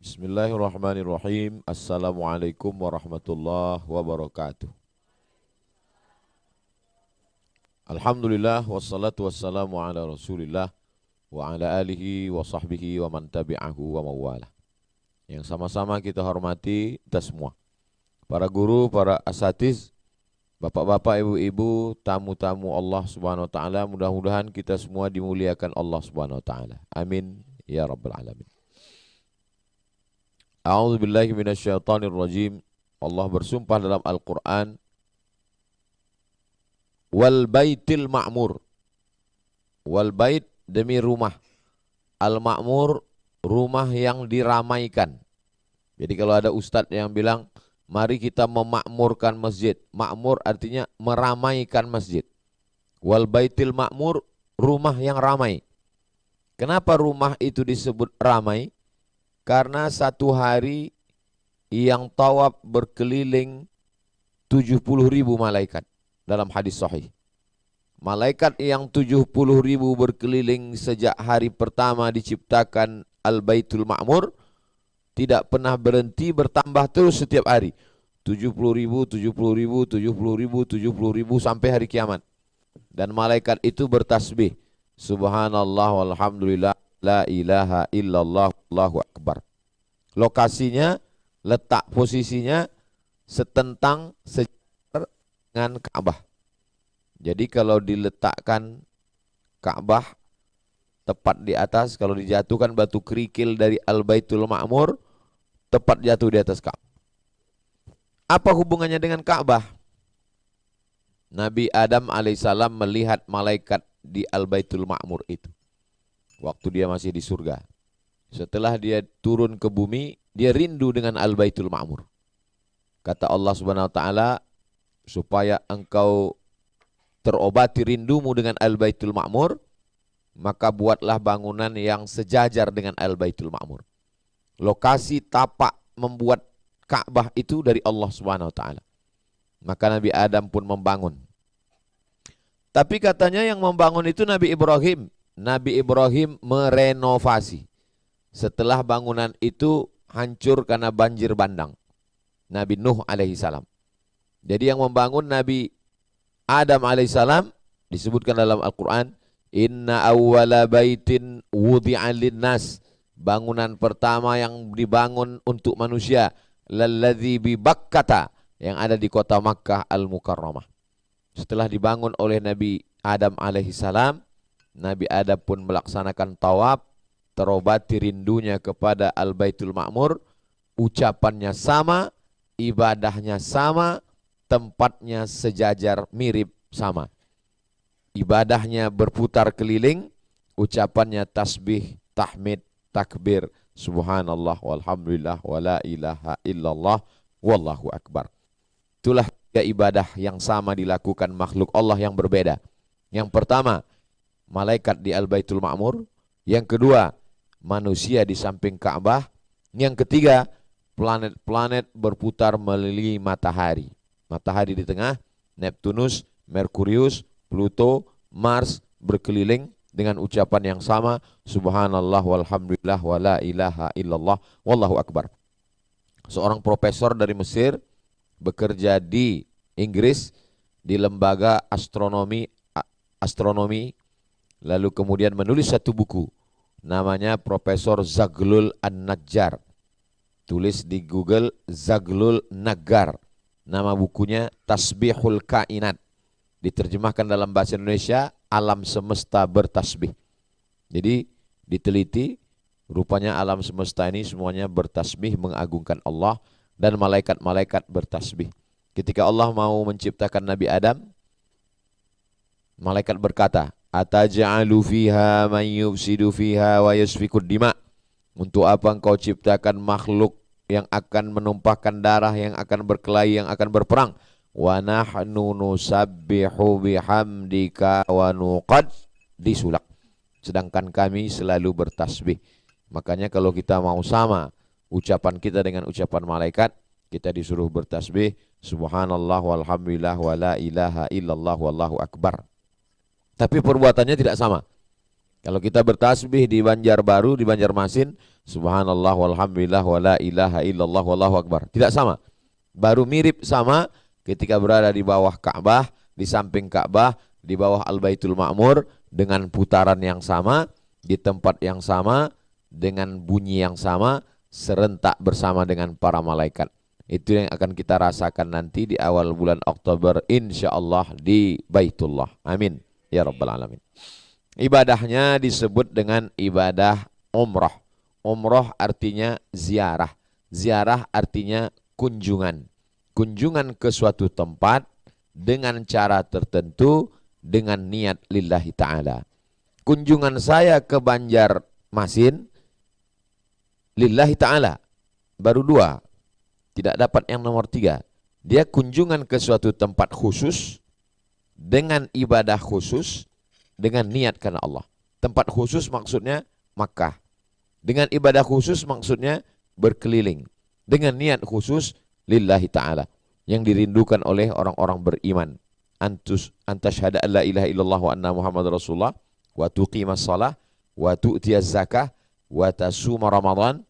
Bismillahirrahmanirrahim. Assalamualaikum warahmatullahi wabarakatuh. Alhamdulillah wassalatu wassalamu ala Rasulillah wa ala alihi wa sahbihi wa man tabi'ahu wa mawalah. Yang sama-sama kita hormati kita semua. Para guru, para asatiz, bapak-bapak, ibu-ibu, tamu-tamu Allah Subhanahu wa taala, mudah-mudahan kita semua dimuliakan Allah Subhanahu wa taala. Amin ya rabbal alamin. A'udzubillahi minasyaitonirrajim. Allah bersumpah dalam Al-Qur'an, wal baitil ma'mur. Wal bait demi rumah. Al-ma'mur rumah yang diramaikan. Jadi kalau ada ustadz yang bilang, mari kita memakmurkan masjid. Makmur artinya meramaikan masjid. Wal baitil ma'mur rumah yang ramai. Kenapa rumah itu disebut ramai? Karena satu hari yang tawaf berkeliling 70.000 malaikat dalam hadis sahih. Malaikat yang 70.000 berkeliling sejak hari pertama diciptakan Al-Baitul Ma'mur tidak pernah berhenti, bertambah terus setiap hari. 70.000, 70.000, 70.000, 70.000 sampai hari kiamat. Dan malaikat itu bertasbih, subhanallah walhamdulillah la ilaha illallah Allahu akbar. Lokasinya, letak posisinya setentang sejajar dengan Ka'bah. Jadi kalau diletakkan Ka'bah tepat di atas, kalau dijatuhkan batu kerikil dari Al-Baitul Ma'mur tepat jatuh di atas Ka'bah. Apa hubungannya dengan Ka'bah? Nabi Adam alaihissalam melihat malaikat di Al-Baitul Ma'mur itu waktu dia masih di surga. Setelah dia turun ke bumi, dia rindu dengan Al-Baitul Ma'mur. Kata Allah Subhanahu wa taala, supaya engkau terobati rindumu dengan Al-Baitul Ma'mur, maka buatlah bangunan yang sejajar dengan Al-Baitul Ma'mur. Lokasi tapak membuat Ka'bah itu dari Allah Subhanahu wa taala. Maka Nabi Adam pun membangun. Tapi katanya yang membangun itu Nabi Ibrahim. Nabi Ibrahim merenovasi. Setelah bangunan itu hancur karena banjir bandang. Nabi Nuh alaihissalam. Jadi yang membangun Nabi Adam alaihissalam disebutkan dalam Al-Quran, inna awwala baitin wudi'a linnas. Bangunan pertama yang dibangun untuk manusia, lalladzi bi Bakkata, yang ada di kota Makkah Al-Mukarramah. Setelah dibangun oleh Nabi Adam alaihissalam, Nabi Adam pun melaksanakan tawaf, terobati rindunya kepada Al-Baitul Ma'mur, ucapannya sama, ibadahnya sama, tempatnya sejajar mirip sama. Ibadahnya berputar keliling, ucapannya tasbih, tahmid, takbir, subhanallah, walhamdulillah, wala ilaha illallah, wallahu akbar. Itulah tiga ibadah yang sama dilakukan makhluk Allah yang berbeda. Yang pertama, malaikat di Al-Baitul Ma'mur. Yang kedua, manusia di samping Ka'bah. Yang ketiga, planet-planet berputar melilit matahari. Matahari di tengah, Neptunus, Merkurius, Pluto, Mars berkeliling dengan ucapan yang sama, subhanallah walhamdulillah wala ilaha illallah wallahu akbar. Seorang profesor dari Mesir bekerja di Inggris di lembaga astronomi, lalu kemudian menulis satu buku namanya Profesor Zaglul An-Najjar. Tulis di Google Zaglul Naggar. Nama bukunya Tasbihul Kainat. Diterjemahkan dalam bahasa Indonesia, alam semesta bertasbih. Jadi diteliti, rupanya alam semesta ini semuanya bertasbih mengagungkan Allah, dan malaikat-malaikat bertasbih. Ketika Allah mau menciptakan Nabi Adam, malaikat berkata, ataj'alu fiha man yufsidu fiha wa yasfikud dima. Untuk apa engkau ciptakan makhluk yang akan menumpahkan darah, yang akan berkelahi, yang akan berperang? Wa nahnu nusabbihu bihamdika wa nuqaddisu lak. Sedangkan kami selalu bertasbih. Makanya kalau kita mau sama ucapan kita dengan ucapan malaikat, kita disuruh bertasbih, subhanallah walhamdulillah wala ilaha illallah wallahu akbar. Tapi perbuatannya tidak sama. Kalau kita bertasbih di Banjarbaru, di Banjarmasin, Subhanallah walhamdulillah wa la ilaha illallah wallahu akbar. Tidak sama. Baru mirip sama ketika berada di bawah Ka'bah, di samping Ka'bah, di bawah Al-Baitul Ma'mur, dengan putaran yang sama, di tempat yang sama, dengan bunyi yang sama, serentak bersama dengan para malaikat. Itu yang akan kita rasakan nanti di awal bulan Oktober insyaallah di Baitullah. Amin ya rabbal alamin. Ibadahnya disebut dengan ibadah umrah. Umrah artinya ziarah. Ziarah artinya kunjungan. Kunjungan ke suatu tempat dengan cara tertentu, dengan niat lillahi ta'ala. Kunjungan saya ke Banjarmasin lillahi ta'ala. Baru 2. Tidak dapat yang nomor 3. Dia kunjungan ke suatu tempat khusus dengan ibadah khusus dengan niat karena Allah. Tempat khusus maksudnya Makkah. Dengan ibadah khusus maksudnya berkeliling. Dengan niat khusus lillahi ta'ala. Yang dirindukan oleh orang-orang beriman. Antashhada an la ilaha illallah wa anna Muhammad Rasulullah wa tuqimas shalah wa tu'tiyaz zakah wa tasuma Ramadan.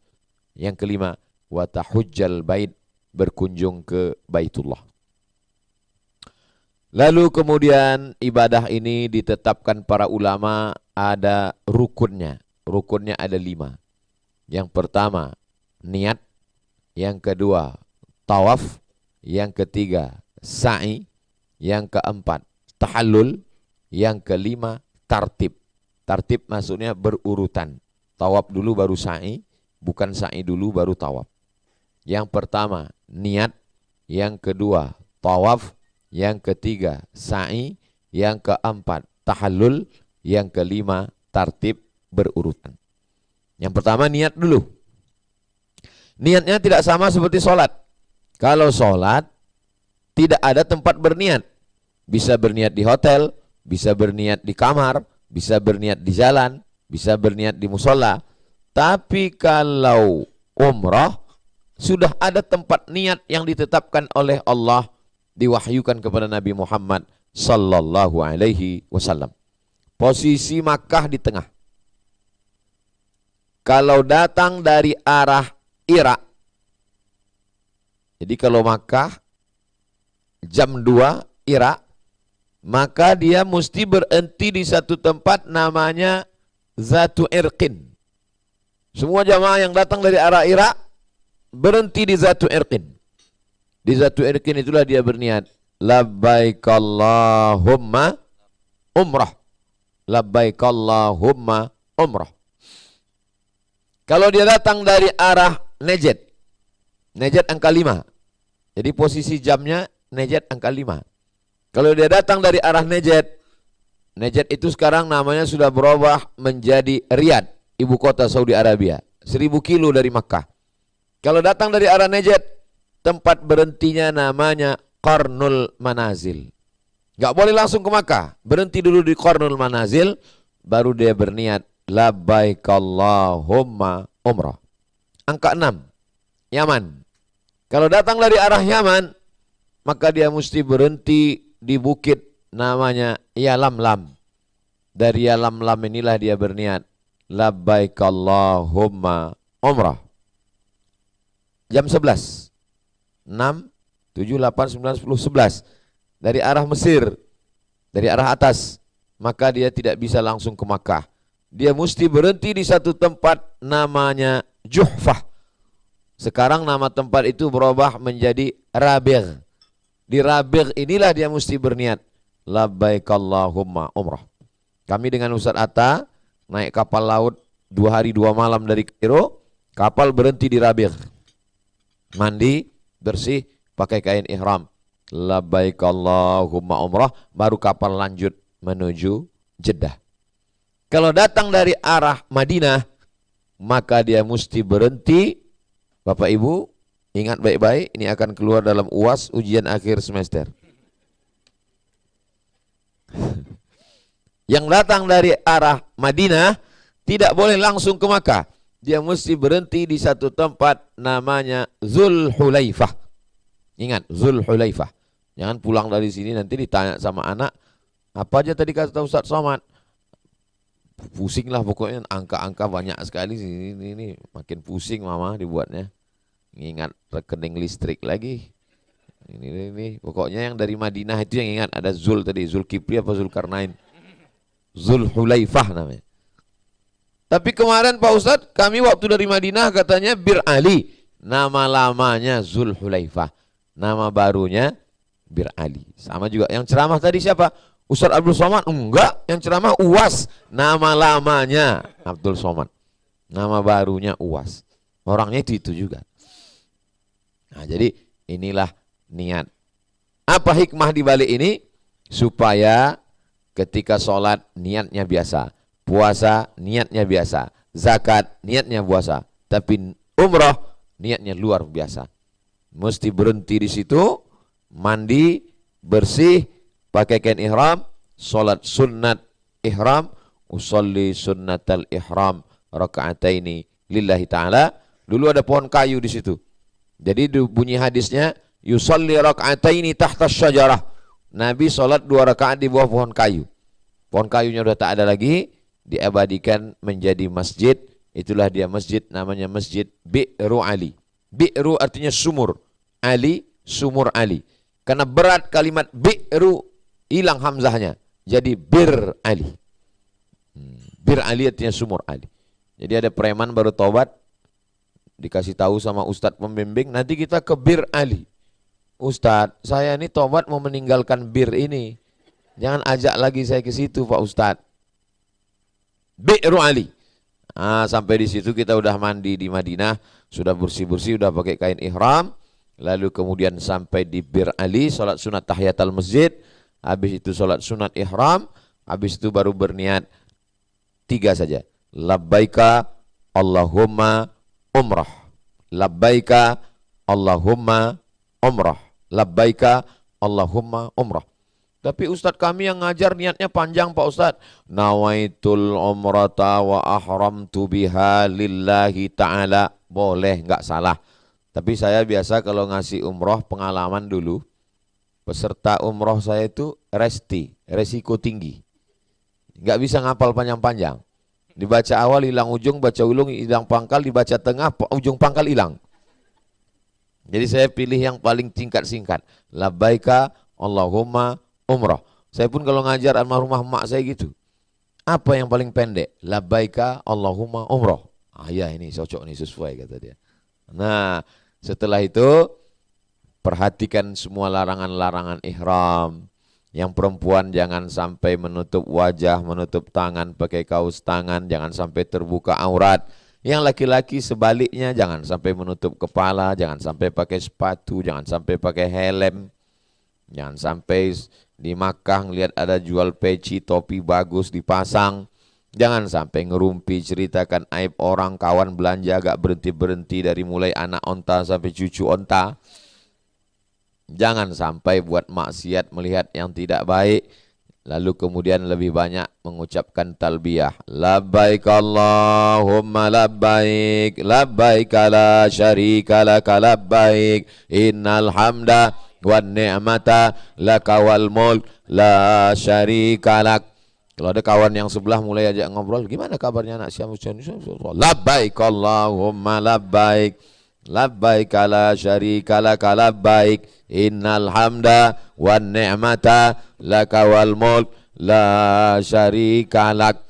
Yang kelima, wa tahujjal bait, berkunjung ke Baitullah. Lalu kemudian ibadah ini ditetapkan para ulama ada rukunnya. Rukunnya ada 5. Yang pertama, niat. Yang kedua, tawaf. Yang ketiga, sa'i. Yang keempat, tahallul. Yang kelima, tartib. Tartib maksudnya berurutan. Tawaf dulu baru sa'i. Bukan sa'i dulu baru tawaf. Yang pertama niat, yang kedua tawaf, yang ketiga sa'i, yang keempat tahallul, yang kelima tartib berurutan. Yang pertama niat dulu. Niatnya tidak sama seperti sholat. Kalau sholat tidak ada tempat berniat. Bisa berniat di hotel, bisa berniat di kamar, bisa berniat di jalan, bisa berniat di musola. Tapi kalau umrah, sudah ada tempat niat yang ditetapkan oleh Allah, diwahyukan kepada Nabi Muhammad sallallahu alaihi wasallam. Posisi Makkah di tengah. Kalau datang dari arah Irak, jadi kalau Makkah jam 2 Irak, maka dia mesti berhenti di satu tempat namanya Zatu Irqin. Semua jamaah yang datang dari arah Irak berhenti di Zatu Irqin. Di Zatu Irqin itulah dia berniat, labbaik Allahumma umrah. Labbaik Allahumma umrah. Kalau dia datang dari arah Najd, Najd angka 5. Jadi posisi jamnya Najd angka 5. Kalau dia datang dari arah Najd, Najd itu sekarang namanya sudah berubah menjadi Riyadh, ibu kota Saudi Arabia, 1000 kilo dari Makkah. Kalau datang dari arah Najd, tempat berhentinya namanya Qarnul Manazil. Gak boleh langsung ke Makkah, berhenti dulu di Qarnul Manazil, baru dia berniat labbaik Allahumma umrah. Angka 6, Yaman. Kalau datang dari arah Yaman, maka dia mesti berhenti di bukit namanya Yalamlam. Dari Yalamlam inilah dia berniat labbaik Allahumma umrah. Jam 11. 6, 7, 8, 9, 10, 11. Dari arah Mesir, dari arah atas, maka dia tidak bisa langsung ke Makkah. Dia mesti berhenti di satu tempat namanya Juhfah. Sekarang nama tempat itu berubah menjadi Rabigh. Di Rabigh inilah dia mesti berniat labbaik Allahumma umrah. Kami dengan Ustaz Atta naik kapal laut 2 hari 2 malam dari Kairo. Kapal berhenti di Rabigh. Mandi, bersih, pakai kain ihram. Labbaik Allahumma umrah. Baru kapal lanjut menuju Jeddah. Kalau datang dari arah Madinah, maka dia mesti berhenti. Bapak Ibu, ingat baik-baik, ini akan keluar dalam UAS, ujian akhir semester. Yang datang dari arah Madinah tidak boleh langsung ke Makkah. Dia mesti berhenti di satu tempat namanya Zulhulaifah. Ingat, Zulhulaifah. Jangan pulang dari sini nanti ditanya sama anak, apa aja tadi kata Ustaz Somad? Pusing lah pokoknya, angka-angka banyak sekali. Ini makin pusing mama dibuatnya. Ingat rekening listrik lagi. Ini pokoknya yang dari Madinah itu yang ingat, ada Zul tadi, Zulkifli apa Zulkarnain, Zulhulaifah namanya. Tapi kemarin Pak Ustadz, kami waktu dari Madinah katanya Bir Ali, nama lamanya Zulhulaifah, nama barunya Bir Ali. Sama juga yang ceramah tadi siapa? Ustadz Abdul Somad? Enggak, yang ceramah Uwas, nama lamanya Abdul Somad, nama barunya Uwas. Orangnya itu juga. Nah, jadi inilah niat. Apa hikmah di balik ini? Supaya ketika sholat niatnya biasa, puasa niatnya biasa, zakat niatnya puasa, tapi umrah niatnya luar biasa. Mesti berhenti di situ, mandi, bersih, pakai kain ihram, sholat sunat ihram, usolli sunnatal ihram rakaataini lillahi ta'ala. Dulu ada pohon kayu di situ. Jadi bunyi hadisnya, yusolli rakaataini tahta syajarah. Nabi sholat 2 rakaat di bawah pohon kayu. Pohon kayunya sudah tak ada lagi, diabadikan menjadi masjid. Itulah dia masjid, namanya Masjid Bi'ru Ali. Bi'ru artinya sumur, Ali, sumur Ali. Karena berat kalimat Bi'ru, hilang hamzahnya, jadi Bir Ali. Bir Ali artinya sumur Ali. Jadi ada preman baru taubat, dikasih tahu sama ustadz pembimbing, nanti kita ke Bir Ali. Ustadz, saya ini taubat mau meninggalkan bir ini, jangan ajak lagi saya ke situ Pak Ustadz. Bi'ru Ali. Sampai di situ kita udah mandi di Madinah, sudah bersih-bersih, udah pakai kain ihram. Lalu kemudian sampai di Bir Ali, sholat sunat tahiyatul masjid. Habis itu sholat sunat ihram. Habis itu baru berniat 3 saja. Labbaika Allahumma umrah. Labbaika Allahumma umrah. Labbaika Allahumma umrah. Tapi ustadz kami yang ngajar niatnya panjang Pak Ustadz. Nawaitul umrata wa ahramtu biha lillahi ta'ala. Boleh, nggak salah. Tapi saya biasa kalau ngasih umroh pengalaman dulu, peserta umroh saya itu resiko tinggi. Nggak bisa ngapal panjang-panjang. Dibaca awal hilang ujung, baca ulung hilang pangkal, dibaca tengah ujung pangkal hilang. Jadi saya pilih yang paling singkat-singkat. Labbaika Allahumma umrah. Saya pun kalau ngajar almarhumah emak saya gitu. Apa yang paling pendek? Labbaika Allahumma umrah. Ya ini cocok nih, sesuai kata dia. Nah, setelah itu perhatikan semua larangan-larangan ihram. Yang perempuan jangan sampai menutup wajah, menutup tangan pakai kaos tangan, jangan sampai terbuka aurat. Yang laki-laki sebaliknya, jangan sampai menutup kepala, jangan sampai pakai sepatu, jangan sampai pakai helm. Jangan sampai di Makkah lihat ada jual peci, topi bagus dipasang. Jangan sampai ngerumpi, ceritakan aib orang, kawan belanja agak berhenti-berhenti dari mulai anak onta sampai cucu onta. Jangan sampai buat maksiat, melihat yang tidak baik. Lalu kemudian lebih banyak mengucapkan talbiyah. Labbaik Allahumma labbaik, labbaik la syarika laka labbaik, innal hamda wan ni'mata laka wal mulk la syarika lak. Kalau ada kawan yang sebelah mulai ajak ngobrol, gimana kabarnya anak siapa? Labbaik Allahumma labbaik, labbaik la syarika laka labbaik, innal hamda wan ni'mata laka wal mulk la syarika lak.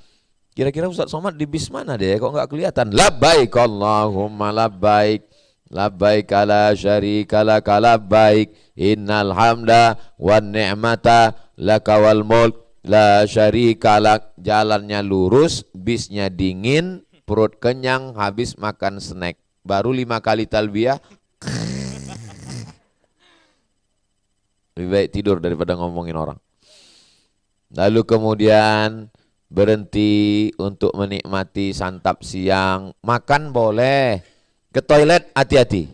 Kira-kira Ustaz Somad di bis mana deh? Kok enggak kelihatan? Labbaik Allahumma labbaik, labbaik la syarika laka labbaik, innal hamda wan ni'mata laka wal mulk la syarika lak. Jalannya lurus, bisnya dingin, perut kenyang, habis makan snack. Baru 5 kali talbiyah. Lebih baik tidur daripada ngomongin orang. Lalu kemudian berhenti untuk menikmati santap siang. Makan boleh. Ke toilet hati-hati.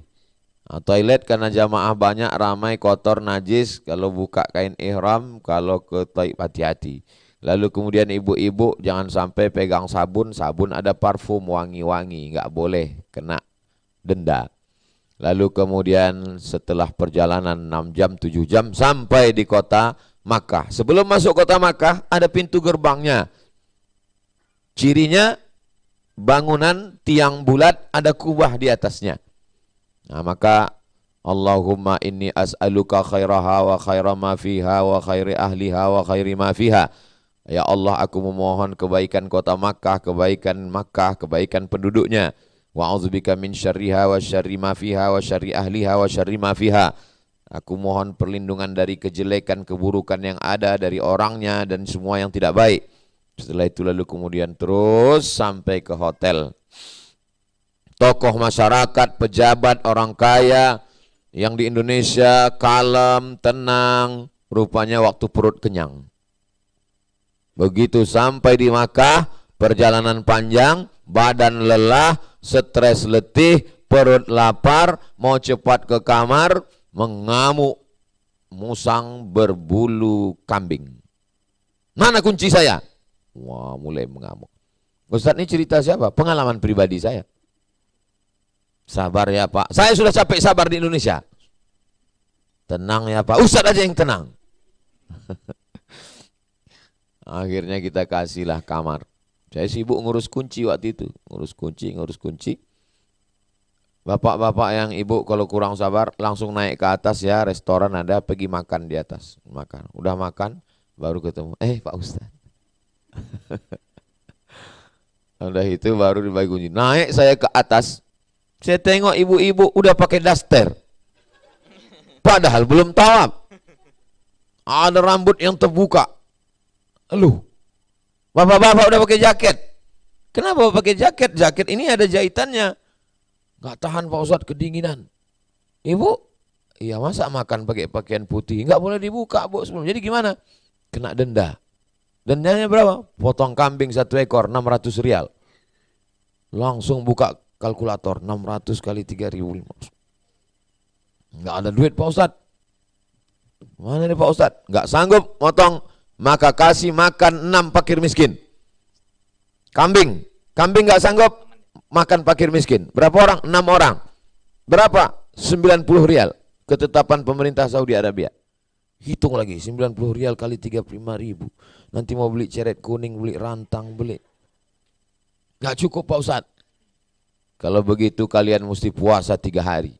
Toilet karena jamaah banyak, ramai, kotor, najis. Kalau buka kain ihram, kalau ke toilet hati-hati. Lalu kemudian ibu-ibu jangan sampai pegang sabun. Sabun ada parfum wangi-wangi. Nggak boleh, kena denda. Lalu kemudian setelah perjalanan 6 jam, 7 jam sampai di kota Makkah. Sebelum masuk kota Makkah ada pintu gerbangnya. Cirinya bangunan tiang bulat ada kubah di atasnya. Nah, maka Allahumma inni as'aluka khairaha wa khaira ma fiha wa khairi ahliha wa khairi ma fiha. Ya Allah, aku memohon kebaikan kota Makkah, kebaikan penduduknya. Wa'udzubika min syarriha wa syarri ma fiha wa syarri ahliha wa syarri ma fiha. Aku mohon perlindungan dari kejelekan, keburukan yang ada, dari orangnya dan semua yang tidak baik. Setelah itu lalu kemudian terus sampai ke hotel. Tokoh masyarakat, pejabat, orang kaya yang di Indonesia kalem, tenang, rupanya waktu perut kenyang. Begitu sampai di Makkah, perjalanan panjang, badan lelah, stres letih, perut lapar, mau cepat ke kamar, mengamuk musang berbulu kambing. Mana kunci saya? Wah, mulai mengamuk. Ustaz, ini cerita siapa? Pengalaman pribadi saya. Sabar ya Pak, saya sudah capek sabar di Indonesia. Tenang ya Pak, Ustaz aja yang tenang. Akhirnya kita kasihlah kamar. Saya sibuk ngurus kunci waktu itu. Ngurus kunci. Bapak-bapak yang ibu kalau kurang sabar langsung naik ke atas ya, restoran ada, pergi makan di atas. Makan. Udah makan, baru ketemu. Pak Ustaz. Udah itu baru dibagi kunci. Naik saya ke atas. Saya tengok ibu-ibu udah pakai daster. Padahal belum tawaf. Ada rambut yang terbuka. Aduh, bapak-bapak udah pakai jaket. Kenapa pakai jaket? Jaket ini ada jahitannya. Nggak tahan Pak Ustadz, kedinginan. Ibu, iya masa makan pakai pakaian putih? Nggak boleh dibuka Bu sebelum. Jadi gimana? Kena denda. Dendanya berapa? Potong kambing 1 ekor, 600 rial. Langsung buka kalkulator, 600 kali 3.000. Nggak ada duit Pak Ustadz. Mana nih Pak Ustadz? Nggak sanggup motong. Maka kasih makan 6 fakir miskin. Kambing nggak sanggup, makan fakir miskin. Berapa orang? 6 orang. Berapa? 90 rial. Ketetapan pemerintah Saudi Arabia. Hitung lagi, 90 rial kali 35.000. Nanti mau beli ceret kuning, beli rantang, beli. Nggak cukup Pak Ustadz. Kalau begitu kalian mesti puasa 3 hari.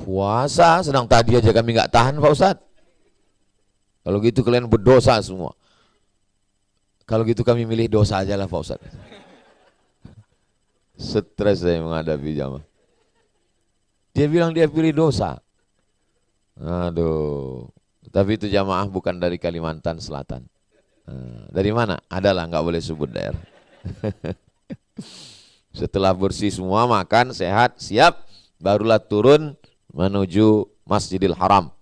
Puasa, sedang tadi aja kami nggak tahan Pak Ustadz. Kalau gitu kalian berdosa semua. Kalau gitu kami milih dosa aja lah Pak Ustadz. Stres saya menghadapi jamaah. Dia bilang dia pilih dosa. Aduh. Tapi itu jamaah bukan dari Kalimantan Selatan. Dari mana? Adalah, nggak boleh sebut daerah. Setelah bersih semua, makan, sehat, siap, barulah turun menuju Masjidil Haram.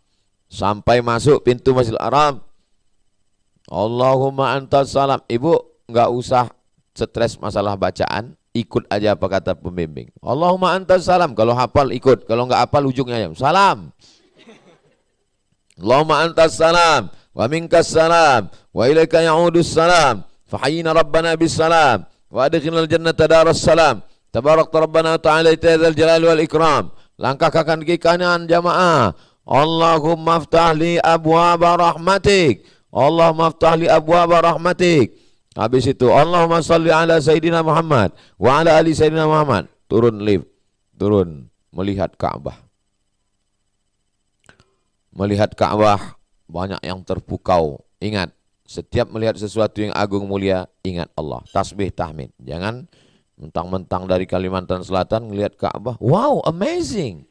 Sampai masuk pintu Masjidil Haram, Allahumma antas salam. Ibu nggak usah stres masalah bacaan, ikut aja apa kata pembimbing. Allahumma antas salam. Kalau hafal ikut, kalau nggak hafal ujungnya aja salam. Allahumma antas salam wa minkas salam wa ilaika ya'udus salam. Fahayyina rabbana bis salam wa adkhilnal jannata daras salam. Tabarakta rabbana ta'ala itadzal jalal wal ikram. Langkah kaki kanan jamaah. Allahumma aftah li abwaba rahmatik. Allahumma aftah li abwaba rahmatik. Habis itu Allahumma salli ala Sayyidina Muhammad wa ala ali Sayyidina Muhammad. Turun lift, turun melihat Ka'bah. Melihat Ka'bah banyak yang terpukau. Ingat, setiap melihat sesuatu yang agung mulia, ingat Allah. Tasbih tahmid. Jangan mentang-mentang dari Kalimantan Selatan melihat Ka'bah. Wow, amazing.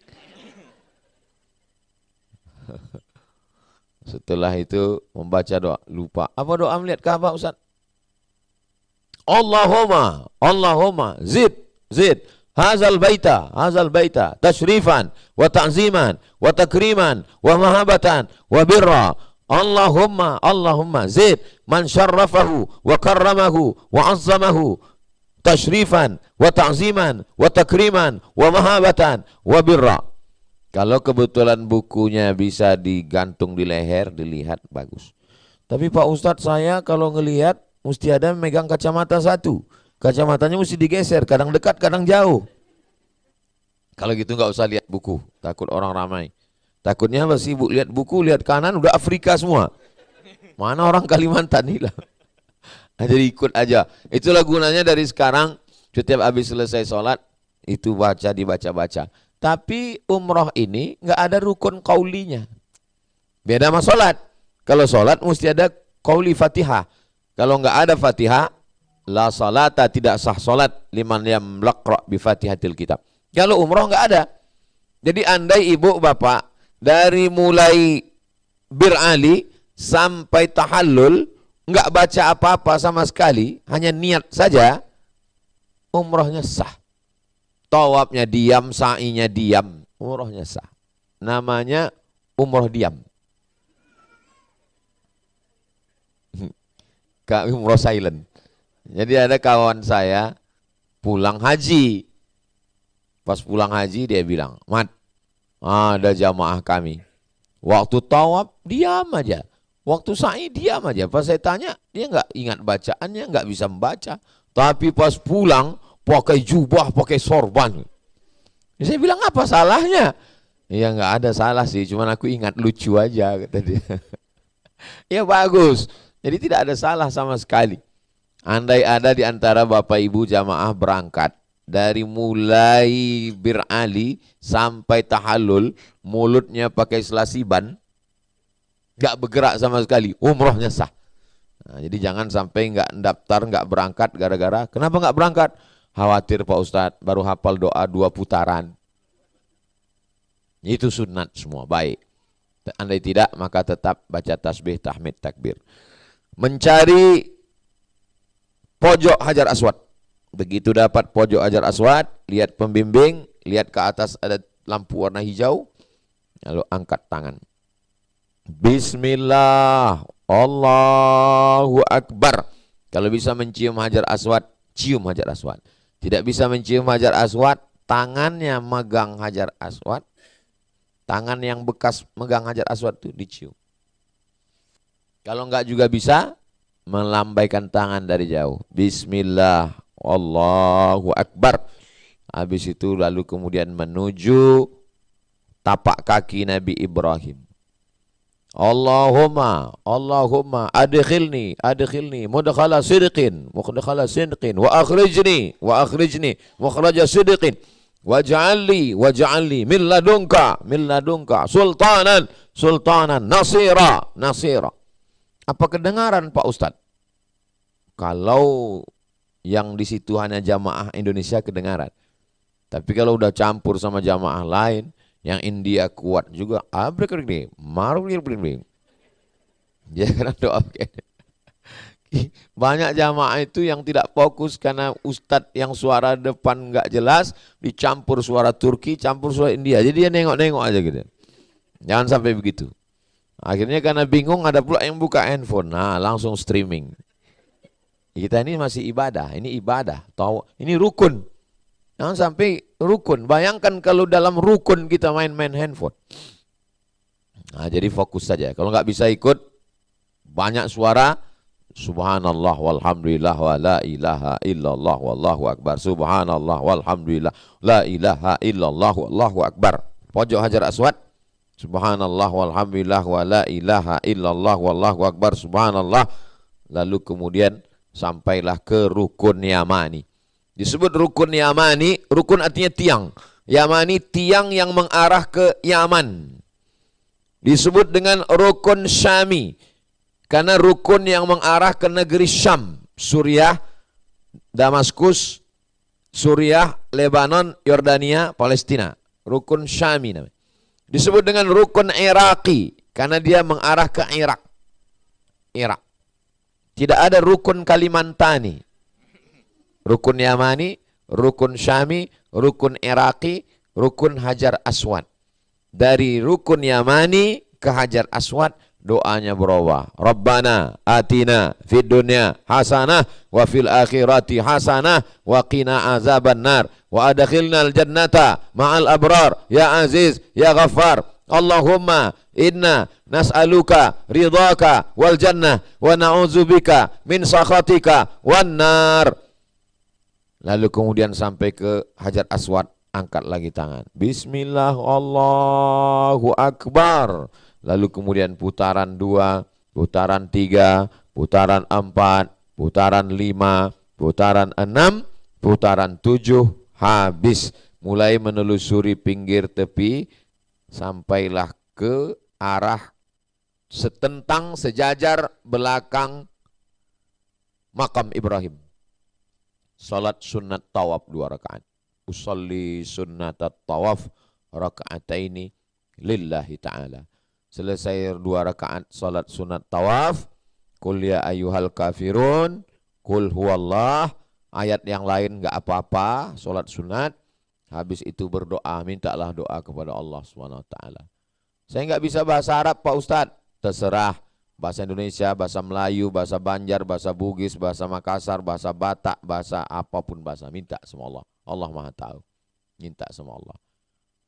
Setelah itu membaca doa, lupa. Apa doa melihat Ka'bah Ustaz? Allahumma zid hazal baita tashrifan wa ta'ziman wa takriman wa mahabatan wa birra. Allahumma zid man syarrafahu wa karramahu wa azzamahu tashrifan wa ta'ziman wa takriman wa mahabatan wa birra. Kalau kebetulan bukunya bisa digantung di leher, dilihat bagus. Tapi Pak Ustadz, saya kalau ngelihat mesti ada megang kacamata satu. Kacamatanya mesti digeser, kadang dekat, kadang jauh. Kalau gitu nggak usah lihat buku, takut orang ramai. Takutnya apa sibuk lihat buku, lihat kanan udah Afrika semua. Mana orang Kalimantan hilang. Jadi ikut aja. Itulah gunanya dari sekarang setiap habis selesai sholat itu dibaca-baca. Tapi umroh ini nggak ada rukun kaulinya. Beda sama sholat. Kalau sholat mesti ada qauli Fatihah. Kalau nggak ada Fatihah, la salata, tidak sah sholat liman lam yaqra bi Fatihatil kitab. Kalau umroh nggak ada. Jadi andai ibu bapak dari mulai bir'ali sampai tahallul nggak baca apa-apa sama sekali, hanya niat saja, umrohnya sah. Tawafnya diam, sa'inya diam, umrohnya sah. Namanya umroh diam. Umroh silent. Jadi ada kawan saya pulang haji. Pas pulang haji dia bilang, Mat, ada jamaah kami. Waktu tawaf diam aja. Waktu sa'i diam aja. Pas saya tanya, dia nggak ingat bacaannya, nggak bisa membaca. Tapi pas pulang pakai jubah, pakai sorban. Saya bilang, apa salahnya? Ya nggak ada salah sih, cuman aku ingat lucu aja, kata dia. Ya bagus. Jadi tidak ada salah sama sekali. Andai ada di antara bapak ibu jamaah berangkat dari mulai bir'ali sampai tahallul, mulutnya pakai selasiban, nggak bergerak sama sekali, umrohnya sah. Nah, jadi jangan sampai nggak daftar, nggak berangkat gara-gara. Kenapa nggak berangkat? Khawatir Pak Ustadz, baru hafal doa 2 putaran. Itu sunat semua, baik. Andai tidak, maka tetap baca tasbih, tahmid, takbir. Mencari pojok Hajar Aswad. Begitu dapat pojok Hajar Aswad, lihat pembimbing, lihat ke atas ada lampu warna hijau, lalu angkat tangan. Bismillah, Allahu Akbar. Kalau bisa mencium Hajar Aswad, cium Hajar Aswad. Tidak bisa mencium Hajar Aswad, tangannya megang Hajar Aswad, tangan yang bekas megang Hajar Aswad itu dicium. Kalau enggak juga bisa melambaikan tangan dari jauh. Bismillah, Allahu Akbar. Habis itu lalu kemudian menuju tapak kaki Nabi Ibrahim. Allahumma adkhilni mudkhala sidqin wa akhrijni mukhraja sidqin waj'alni min ladunka sultanan nasira. Apa kedengaran Pak Ustadz? Kalau yang di situ hanya jamaah Indonesia kedengaran. Tapi kalau udah campur sama jamaah lain, yang India kuat juga, dia kena doa. Banyak jamaah itu yang tidak fokus karena Ustadz yang suara depan nggak jelas, dicampur suara Turki, campur suara India. Jadi dia nengok-nengok aja gitu. Jangan sampai begitu. Akhirnya karena bingung ada pula yang buka handphone. Nah, langsung streaming. Kita ini masih ibadah, ini ibadah. Ini rukun. Jangan sampai rukun. Bayangkan kalau dalam rukun kita main-main handphone. Nah, jadi fokus saja. Kalau nggak bisa ikut, banyak suara. Subhanallah walhamdulillah wa la ilaha illallah wallahu akbar. Subhanallah walhamdulillah la ilaha illallah wallahu akbar. Pojok Hajar Aswad. Subhanallah walhamdulillah wa la ilaha illallah wallahu akbar. Subhanallah. Lalu kemudian sampailah ke rukun Yamani. Disebut rukun Yamani, rukun artinya tiang. Yamani tiang yang mengarah ke Yaman. Disebut dengan rukun Syami karena rukun yang mengarah ke negeri Syam, Suriah, Damaskus, Suriah, Lebanon, Yordania, Palestina. Rukun Syami namanya. Disebut dengan rukun Iraqi karena dia mengarah ke Irak. Tidak ada rukun Kalimantani. Rukun Yamani, rukun Syami, rukun Iraqi, rukun Hajar Aswad. Dari rukun Yamani ke Hajar Aswad doanya berubah. Rabbana atina fid dunya hasanah wa fil akhirati hasanah wa qina azabannar wa adkhilnal jannata ma'al abrar ya aziz ya ghaffar. Allahumma inna nas'aluka ridhaka wal jannah wa na'udzubika min sakhatika wan nar. Lalu kemudian sampai ke Hajar Aswad, angkat lagi tangan. Bismillah, Allahu Akbar. Lalu kemudian putaran 2, putaran 3, putaran 4, putaran 5, putaran 6, putaran 7, habis. Mulai menelusuri pinggir tepi, sampailah ke arah setentang sejajar belakang makam Ibrahim. Salat sunat tawaf 2 rakaat. Usalli sunnat tawaf raka'ataini lillahi ta'ala. Selesai 2 rakaat salat sunat tawaf, qul ya ayyuhal kafirun, qul huwallah, ayat yang lain enggak apa-apa, salat sunat. Habis itu berdoa, mintalah doa kepada Allah SWT. Saya enggak bisa bahasa Arab Pak Ustadz, terserah. Bahasa Indonesia, bahasa Melayu, bahasa Banjar, bahasa Bugis, bahasa Makassar, bahasa Batak, bahasa apapun bahasa, minta sama Allah. Allah Maha tahu. Minta sama Allah.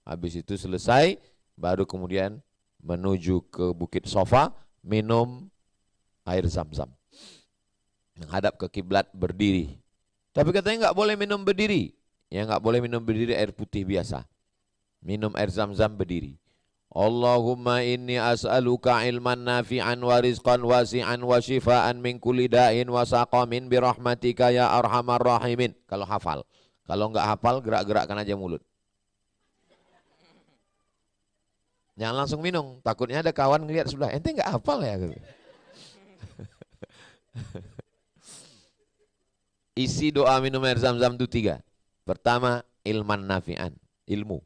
Habis itu selesai, baru kemudian menuju ke Bukit Sofa, minum air zam-zam. Menghadap ke kiblat, berdiri. Tapi katanya enggak boleh minum berdiri. Ya enggak boleh minum berdiri, air putih biasa. Minum air zam-zam berdiri. Allahumma inni as'aluka ilman nafi'an wa rizqan wasi'an wa shifaan min kulli da'in wa saqamin birahmatika ya arhamar rahimin. Kalau hafal. Kalau enggak hafal, gerak-gerakkan aja mulut. Jangan langsung minum, takutnya ada kawan ngelihat sebelah, ente enggak hafal ya? Isi doa minum air zam-zam itu 3. Pertama, ilman nafi'an, ilmu.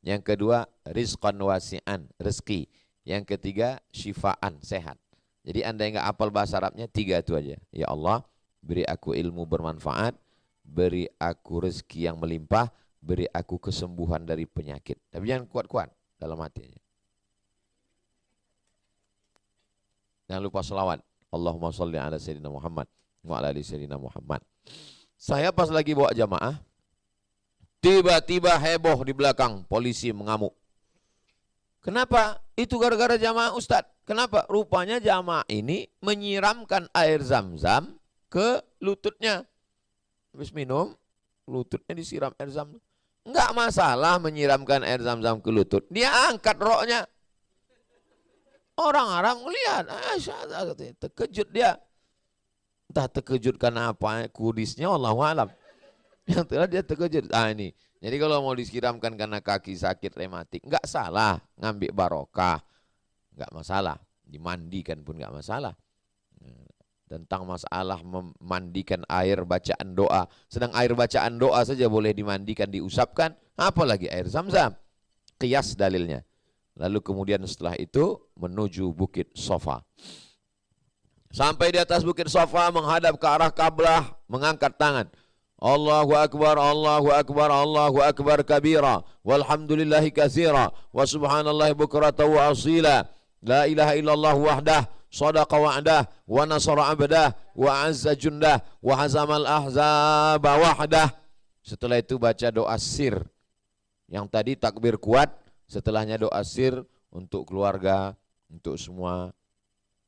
Yang kedua, rizqan wasi'an, rezeki. Yang ketiga, syifaan, sehat. Jadi anda yang enggak hafal bahasa Arabnya, 3 itu aja. Ya Allah, beri aku ilmu bermanfaat, beri aku rezeki yang melimpah, beri aku kesembuhan dari penyakit. Tapi jangan kuat-kuat dalam hatinya. Jangan lupa selawat. Allahumma sholli ala sayyidina Muhammad wa ala ali sayyidina Muhammad. Saya pas lagi bawa jamaah, tiba-tiba heboh di belakang, polisi mengamuk. Kenapa? Itu gara-gara jamaah Ustadz. Kenapa? Rupanya jamaah ini menyiramkan air zam-zam ke lututnya. Habis minum, lututnya disiram air zam-zam. Enggak masalah menyiramkan air zam-zam ke lutut. Dia angkat roknya. Orang Arab melihat, terkejut dia. Entah terkejut karena apa, kudisnya Allahu a'lam. Yang telah dia terkejut. Ini. Jadi kalau mau disiramkan karena kaki sakit rematik, enggak salah ngambil barokah. Enggak masalah. Dimandikan pun enggak masalah. Tentang masalah memandikan air bacaan doa. Sedang air bacaan doa saja boleh dimandikan, diusapkan. Apalagi air zam-zam. Qiyas dalilnya. Lalu kemudian setelah itu menuju Bukit Sofa. Sampai di atas Bukit Sofa menghadap ke arah Ka'bah, mengangkat tangan. Allahu Akbar, Allahu Akbar, Allahu Akbar kabira, walhamdulillahi katsira, wa subhanallahi bukratan wa asila, la ilaha illallah wahdah, sadaqa wa'dah, wa nasara abdah, wa azza jundah, wa hazamal ahzaba wahdah. Setelah itu baca doa sir. Yang tadi takbir kuat, setelahnya doa sir untuk keluarga, untuk semua.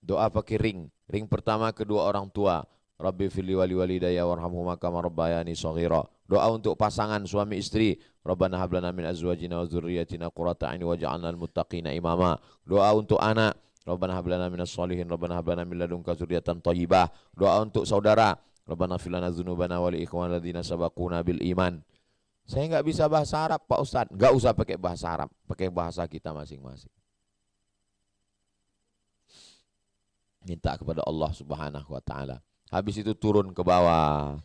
Doa pakai ring. Ring pertama kedua orang tua. Rabbi fili wali walidayya warhamhuma kama rabbayani shaghira. Doa untuk pasangan suami istri. Rabbana hab lana min azwajina wa dzurriyyatina qurrata a'yun waj'alna lil muttaqina imama. Doa untuk anak. Rabbana hab lana minas sholihin. Rabbana hab lana min ladunka dzurriyyatan thayyibah. Doa untuk saudara. Rabbana ighfir lana dzunubana wa li ikhwanina alladzina sabaquna bil iman. Saya enggak bisa bahasa Arab Pak Ustadz. Enggak usah pakai bahasa Arab, pakai bahasa kita masing-masing. Minta kepada Allah Subhanahu wa taala. Habis itu turun ke bawah.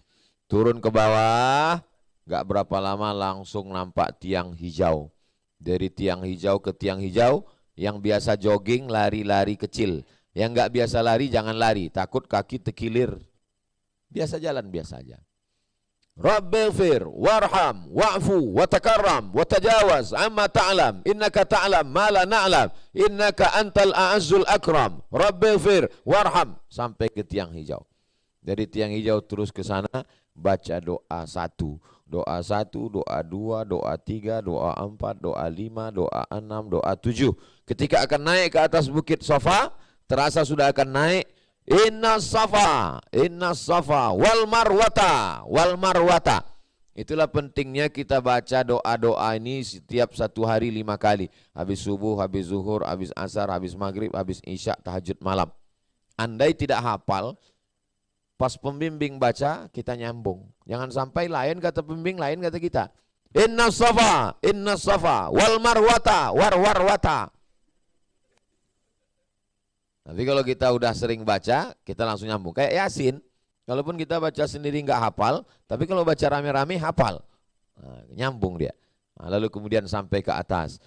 Turun ke bawah, enggak berapa lama langsung nampak tiang hijau. Dari tiang hijau ke tiang hijau, yang biasa jogging lari-lari kecil. Yang enggak biasa lari jangan lari, takut kaki terkilir. Biasa jalan biasa aja. Rabbighfir warham wa'fu watakarram watajawaz amma ta'lam innaka ta'lam ma la na'lam innaka antal a'azzul akram. Rabbighfir warham sampai ke tiang hijau. Dari tiang hijau terus ke sana baca doa 1, doa 1, doa 2, doa 3, doa 4, doa 5, doa 6, doa 7. Ketika akan naik ke atas Bukit Sofa, terasa sudah akan naik. Inna safa wal marwata. Itulah pentingnya kita baca doa-doa ini setiap 1 hari 5 kali. Habis subuh, habis zuhur, habis asar, habis maghrib, habis isya, tahajud malam. Andai tidak hafal, Pas pembimbing baca, kita nyambung. Jangan sampai lain kata pembimbing, lain kata kita. Inna safa, wal marwata, warwata. Tapi kalau kita udah sering baca, kita langsung nyambung. Kayak Yasin, kalaupun kita baca sendiri nggak hafal, tapi kalau baca rame-rame hafal. Nah, nyambung dia. Nah, lalu kemudian sampai ke atas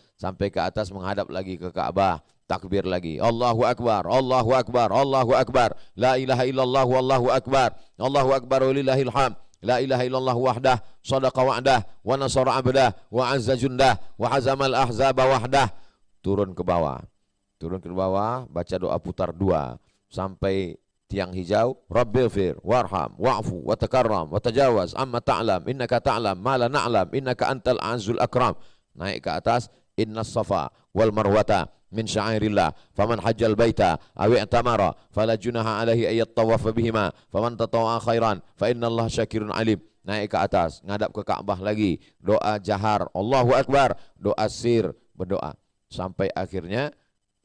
menghadap lagi ke Ka'bah, takbir lagi. Allahu Akbar, Allahu Akbar, Allahu Akbar. La ilaha illallah, Allahu Akbar. Allahu Akbar walillahil hamd. La ilaha illallah wahdah, sadaqa wa'dah, wa nasara abdah, wa azza jundah, wa hazamal ahzaba wahdah. Turun ke bawah. Turun ke bawah, baca doa putar 2 sampai tiang hijau. Rabbighfir warham wa'fu wa takarram wa tajawaz amma ta'lam innaka ta'lam ma la na'lam innaka antal azizul akram. Naik ke atas, innas safa wal marwata min sya'airillah faman hajjal baita aw i'tamara fala junaha alaihi ayat tawafa bihima faman tatawwa khairan fa innallaha syakirun alim. Naik ke atas, ngadap ke Ka'bah lagi, doa jahar Allahu Akbar, doa sir, berdoa sampai akhirnya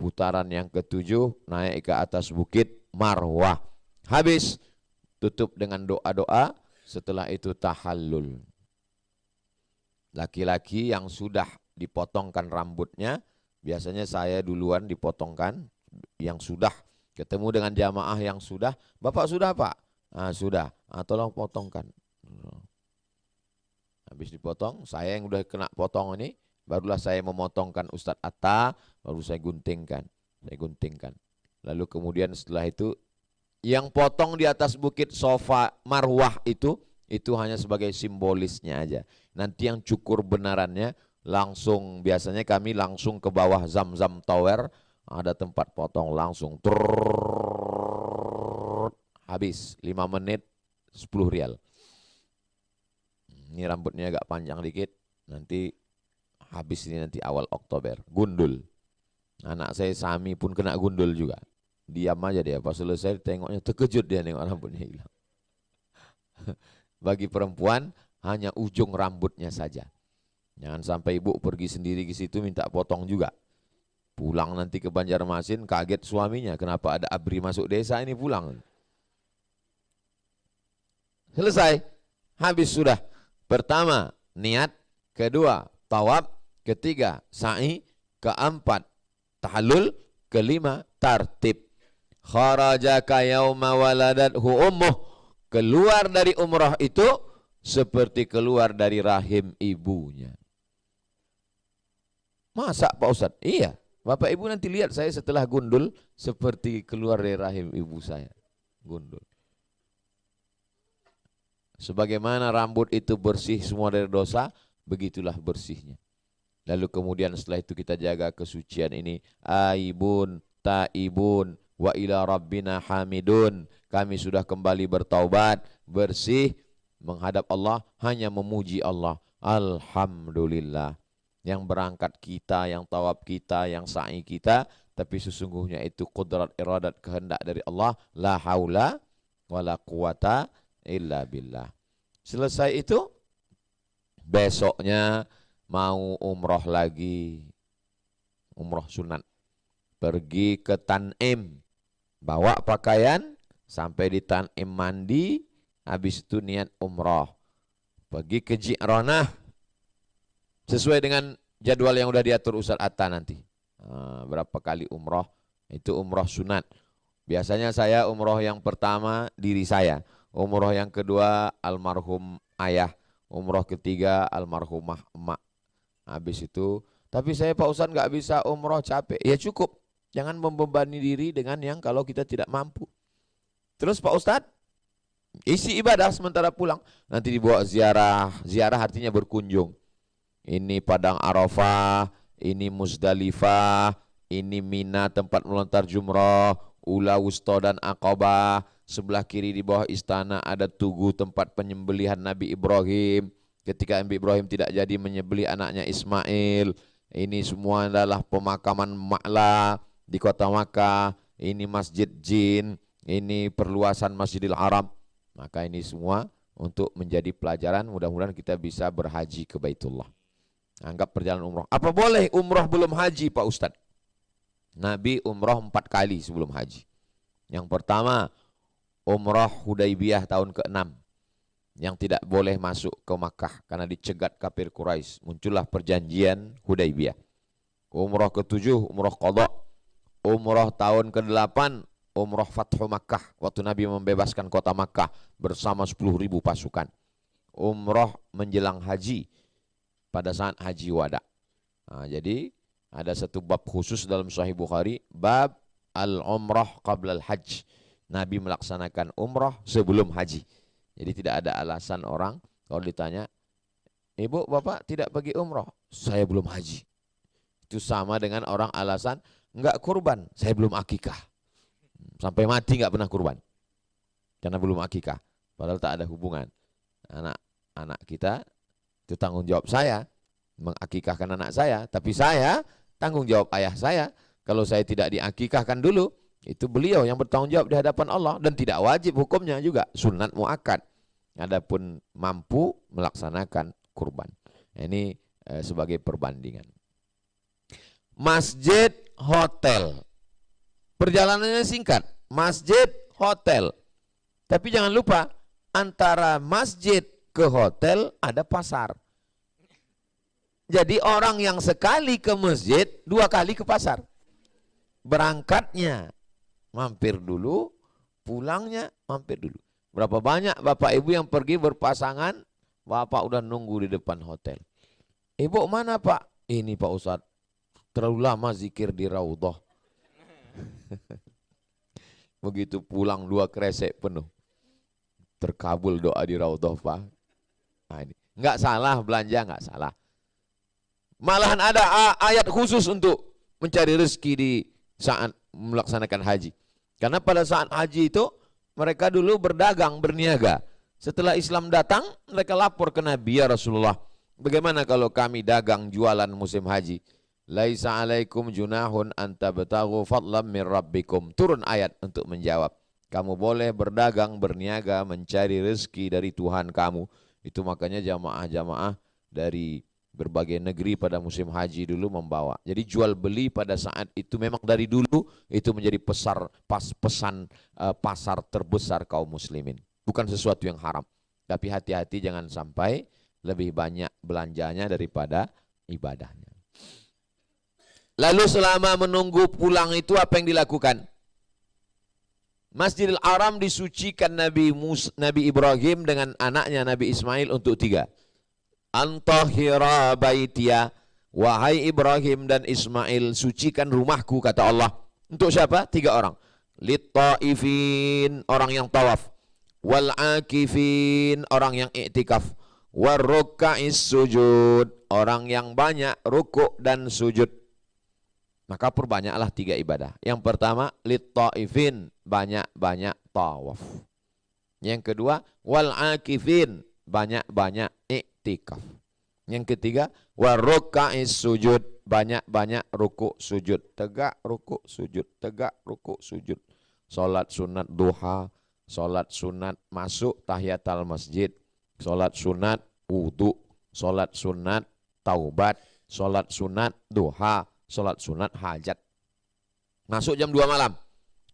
putaran yang ke-7 naik ke atas bukit Marwah. Habis, tutup dengan doa-doa, setelah itu tahallul. Laki-laki yang sudah dipotongkan rambutnya, biasanya saya duluan dipotongkan, yang sudah ketemu dengan jamaah yang sudah, Bapak sudah Pak? Ah, sudah, tolong potongkan. Habis dipotong, saya yang udah kena potong ini, barulah saya memotongkan Ustadz Atta, baru saya guntingkan. Lalu kemudian setelah itu, yang potong di atas bukit Safa Marwah itu hanya sebagai simbolisnya aja. Nanti yang cukur benarannya langsung, biasanya kami langsung ke bawah Zam-Zam Tower, ada tempat potong langsung. Habis 5 menit 10 rial. Ini rambutnya agak panjang dikit, nanti habis ini nanti awal Oktober, gundul. Anak saya Sami pun kena gundul juga. Diam aja dia, pas selesai tengoknya terkejut dia nengok rambutnya hilang. Bagi perempuan hanya ujung rambutnya saja. Jangan sampai ibu pergi sendiri ke situ minta potong juga. Pulang nanti ke Banjarmasin kaget suaminya, kenapa ada ABRI masuk desa ini pulang. Selesai, habis sudah. Pertama niat, kedua tawaf, ketiga sa'i, keempat tahallul, kelima tartib. Kharajaka yauma waladathu ummuh, keluar dari umrah itu seperti keluar dari rahim ibunya. Masa Pak Ustadz? Iya, Bapak Ibu nanti lihat saya setelah gundul seperti keluar dari rahim ibu saya. Gundul. Sebagaimana rambut itu bersih semua dari dosa, begitulah bersihnya. Lalu kemudian setelah itu kita jaga kesucian ini. Aibun, taibun, wa ila rabbina hamidun. Kami sudah kembali bertaubat, bersih, menghadap Allah, hanya memuji Allah. Alhamdulillah. Yang berangkat kita, yang tawaf kita, yang sa'i kita, tapi sesungguhnya itu qudrat iradat kehendak dari Allah. La haula wa la quwata illa billah. Selesai itu, besoknya mau umroh lagi, umroh sunat. Pergi ke Tan'im, bawa pakaian, sampai di Tan'im mandi, habis itu niat umroh. Pergi ke Ji'ranah, sesuai dengan jadwal yang udah diatur Ustadz Atta nanti. Berapa kali umroh, itu umroh sunat. Biasanya saya umroh yang pertama diri saya, umroh yang kedua almarhum ayah, umroh ketiga almarhumah emak. Habis itu, tapi saya Pak Ustadz nggak bisa umroh, capek. Ya cukup, jangan membebani diri dengan yang kalau kita tidak mampu. Terus Pak Ustadz, isi ibadah sementara pulang. Nanti dibawa ziarah, ziarah artinya berkunjung. Ini Padang Arafah, ini Muzdalifah, ini Mina tempat melontar jumrah, Ula Wusta dan Aqabah. Sebelah kiri di bawah istana ada Tugu tempat penyembelihan Nabi Ibrahim. Ketika Nabi Ibrahim tidak jadi menyembelih anaknya Ismail. Ini semua adalah pemakaman Ma'la di kota Makkah. Ini Masjid Jin, ini perluasan Masjidil Haram. Maka ini semua untuk menjadi pelajaran, mudah-mudahan kita bisa berhaji ke Baitullah. Anggap perjalanan umroh. Apa boleh umroh belum haji Pak Ustadz? Nabi umroh 4 kali sebelum haji. Yang pertama, umrah Hudaybiyah tahun ke-6 yang tidak boleh masuk ke Makkah karena dicegat kafir Quraisy. Muncullah perjanjian Hudaybiyah. Umrah ke-7 umrah qadha. Umrah tahun ke-8 umrah Fathu Makkah waktu Nabi membebaskan kota Makkah bersama 10.000 pasukan. Umrah menjelang haji pada saat haji wada. Nah, jadi ada satu bab khusus dalam Sahih Bukhari, bab al-umrah qabla al-hajj. Nabi melaksanakan umrah sebelum haji. Jadi tidak ada alasan orang kalau ditanya, ibu bapak tidak pergi umrah, saya belum haji. Itu sama dengan orang alasan enggak kurban, saya belum akikah. Sampai mati enggak pernah kurban karena belum akikah. Padahal tak ada hubungan. Anak kita itu tanggung jawab saya mengakikahkan anak saya, tapi saya tanggung jawab ayah saya. Kalau saya tidak diakikahkan dulu, itu beliau yang bertanggung jawab di hadapan Allah dan tidak wajib hukumnya juga, sunat muakkad. Adapun mampu melaksanakan kurban. Ini sebagai perbandingan. Masjid, hotel. Perjalanannya singkat. Masjid, hotel. Tapi jangan lupa antara masjid ke hotel ada pasar. Jadi orang yang sekali ke masjid, 2 kali ke pasar. Berangkatnya mampir dulu, pulangnya mampir dulu. Berapa banyak bapak ibu yang pergi berpasangan, bapak udah nunggu di depan hotel. Ibu mana pak? Ini Pak Ustadz, terlalu lama zikir di Raudhah. Begitu pulang 2 kresek penuh. Terkabul doa di Raudhah pak. Nah, ini nggak salah belanja, nggak salah. Malahan ada ayat khusus untuk mencari rezeki di saat melaksanakan haji. Karena pada saat haji itu mereka dulu berdagang, berniaga. Setelah Islam datang, mereka lapor ke Nabi, ya Rasulullah, bagaimana kalau kami dagang jualan musim haji? Laisa alaikum junahun antabtaghu fadlam min rabbikum. Turun ayat untuk menjawab. Kamu boleh berdagang, berniaga, mencari rezeki dari Tuhan kamu. Itu makanya jamaah-jamaah dari berbagai negeri pada musim haji dulu membawa. Jadi jual beli pada saat itu memang dari dulu itu menjadi pesan pasar terbesar kaum muslimin. Bukan sesuatu yang haram. Tapi hati-hati jangan sampai lebih banyak belanjanya daripada ibadahnya. Lalu selama menunggu pulang itu apa yang dilakukan? Masjidil Haram disucikan Nabi Ibrahim dengan anaknya Nabi Ismail untuk 3. Antahira baitiya, wahai Ibrahim dan Ismail, sucikan rumahku, kata Allah. Untuk siapa? 3 orang. Lit-taifin, orang yang tawaf. Wal-akifin, orang yang iktikaf. Warrukka'is sujud, orang yang banyak rukuk dan sujud. Maka perbanyaklah 3 ibadah. Yang pertama, lit-taifin, banyak-banyak tawaf. Yang kedua, wal-akifin, banyak-banyak iktikaf. Yang ketiga, warrukka'is sujud, banyak-banyak rukuk sujud. Tegak rukuk sujud, tegak rukuk sujud. Salat sunat duha, salat sunat masuk tahiyatul masjid, salat sunat wudu, salat sunat taubat, salat sunat duha, salat sunat hajat. Masuk jam 2 malam,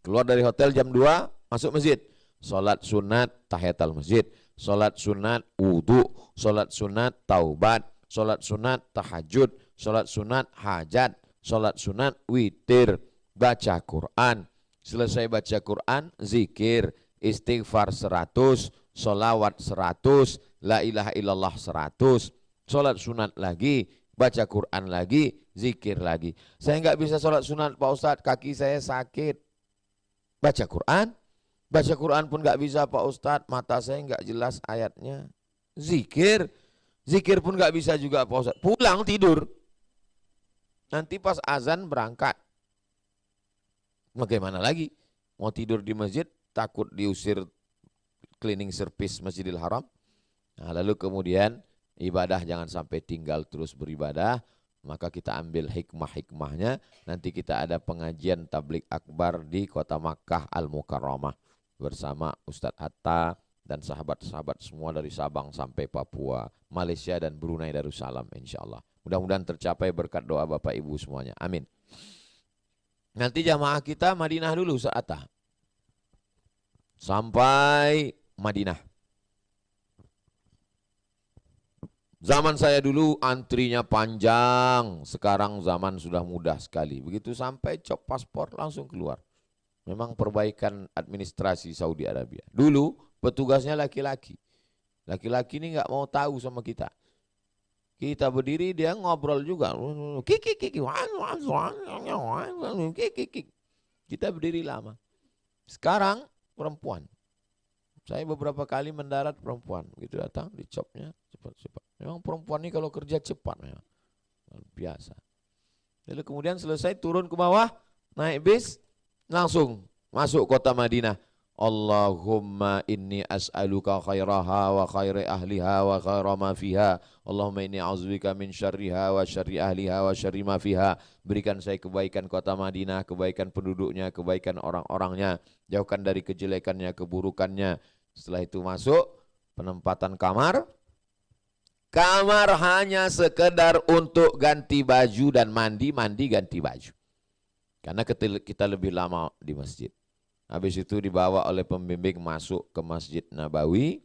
keluar dari hotel jam 2, masuk masjid. Salat sunat tahiyatul masjid, salat sunat wudu, salat sunat taubat, salat sunat tahajud, salat sunat hajat, salat sunat witir, baca Quran. Selesai baca Quran, zikir, istighfar 100, solawat 100, la ilaha illallah 100, salat sunat lagi, baca Quran lagi, zikir lagi. Saya nggak bisa salat sunat Pak Ustadz, kaki saya sakit. Baca Quran. Baca Quran pun nggak bisa Pak Ustadz, mata saya nggak jelas ayatnya. Zikir. Zikir pun nggak bisa juga Pak Ustadz. Pulang tidur. Nanti pas azan berangkat. Bagaimana lagi? Mau tidur di masjid, takut diusir cleaning service Masjidil Haram. Nah, lalu kemudian ibadah jangan sampai tinggal terus beribadah. Maka kita ambil hikmah-hikmahnya. Nanti kita ada pengajian tablik akbar di kota Makkah Al-Mukarramah bersama Ustadz Hatta dan sahabat-sahabat semua dari Sabang sampai Papua, Malaysia dan Brunei Darussalam, insyaallah. Mudah-mudahan tercapai berkat doa Bapak Ibu semuanya. Amin. Nanti jamaah kita Madinah dulu Ustadz Hatta. sampai Madinah. Zaman saya dulu antrinya panjang, sekarang zaman sudah mudah sekali. Begitu sampai cop paspor langsung keluar. Memang perbaikan administrasi Saudi Arabia. Dulu petugasnya laki-laki. Laki-laki ini nggak mau tahu sama kita. Kita berdiri dia ngobrol juga. Kita berdiri lama. Sekarang perempuan. Saya beberapa kali mendarat perempuan, begitu datang dicopnya cepat-cepat. Memang perempuan ini kalau kerja cepat memang. Biasa. Lalu kemudian selesai turun ke bawah, naik bis, langsung masuk kota Madinah. Allahumma inni as'aluka khairaha wa khairi ahliha wa khaira ma fiha. Allahumma inni a'udzubika min syarriha wa syarri ahliha wa syarri ma fiha. Berikan saya kebaikan kota Madinah, kebaikan penduduknya, kebaikan orang-orangnya. Jauhkan dari kejelekannya, keburukannya. Setelah itu masuk penempatan kamar. Kamar hanya sekedar untuk ganti baju dan mandi ganti baju. Karena kita lebih lama di masjid. Habis itu dibawa oleh pembimbing masuk ke Masjid Nabawi.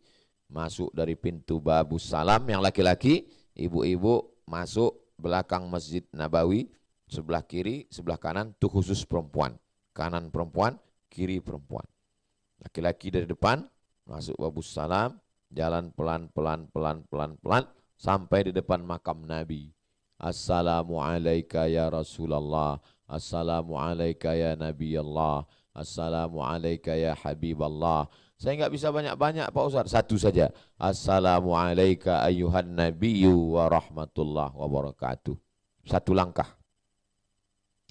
Masuk dari pintu Babus Salam yang laki-laki. Ibu-ibu masuk belakang Masjid Nabawi. Sebelah kiri, sebelah kanan itu khusus perempuan. Kanan perempuan, kiri perempuan. Laki-laki dari depan. Masuk Babus Salam, jalan pelan-pelan sampai di depan makam Nabi. Assalamualaikum ya Rasulullah, assalamualaikum ya Nabi Allah, assalamualaikum ya Habiballah. Saya nggak bisa banyak-banyak Pak Ustaz, satu saja. Assalamualaikum ayuhan nabiyyu wa rahmatullah wa barakatuh. Satu langkah.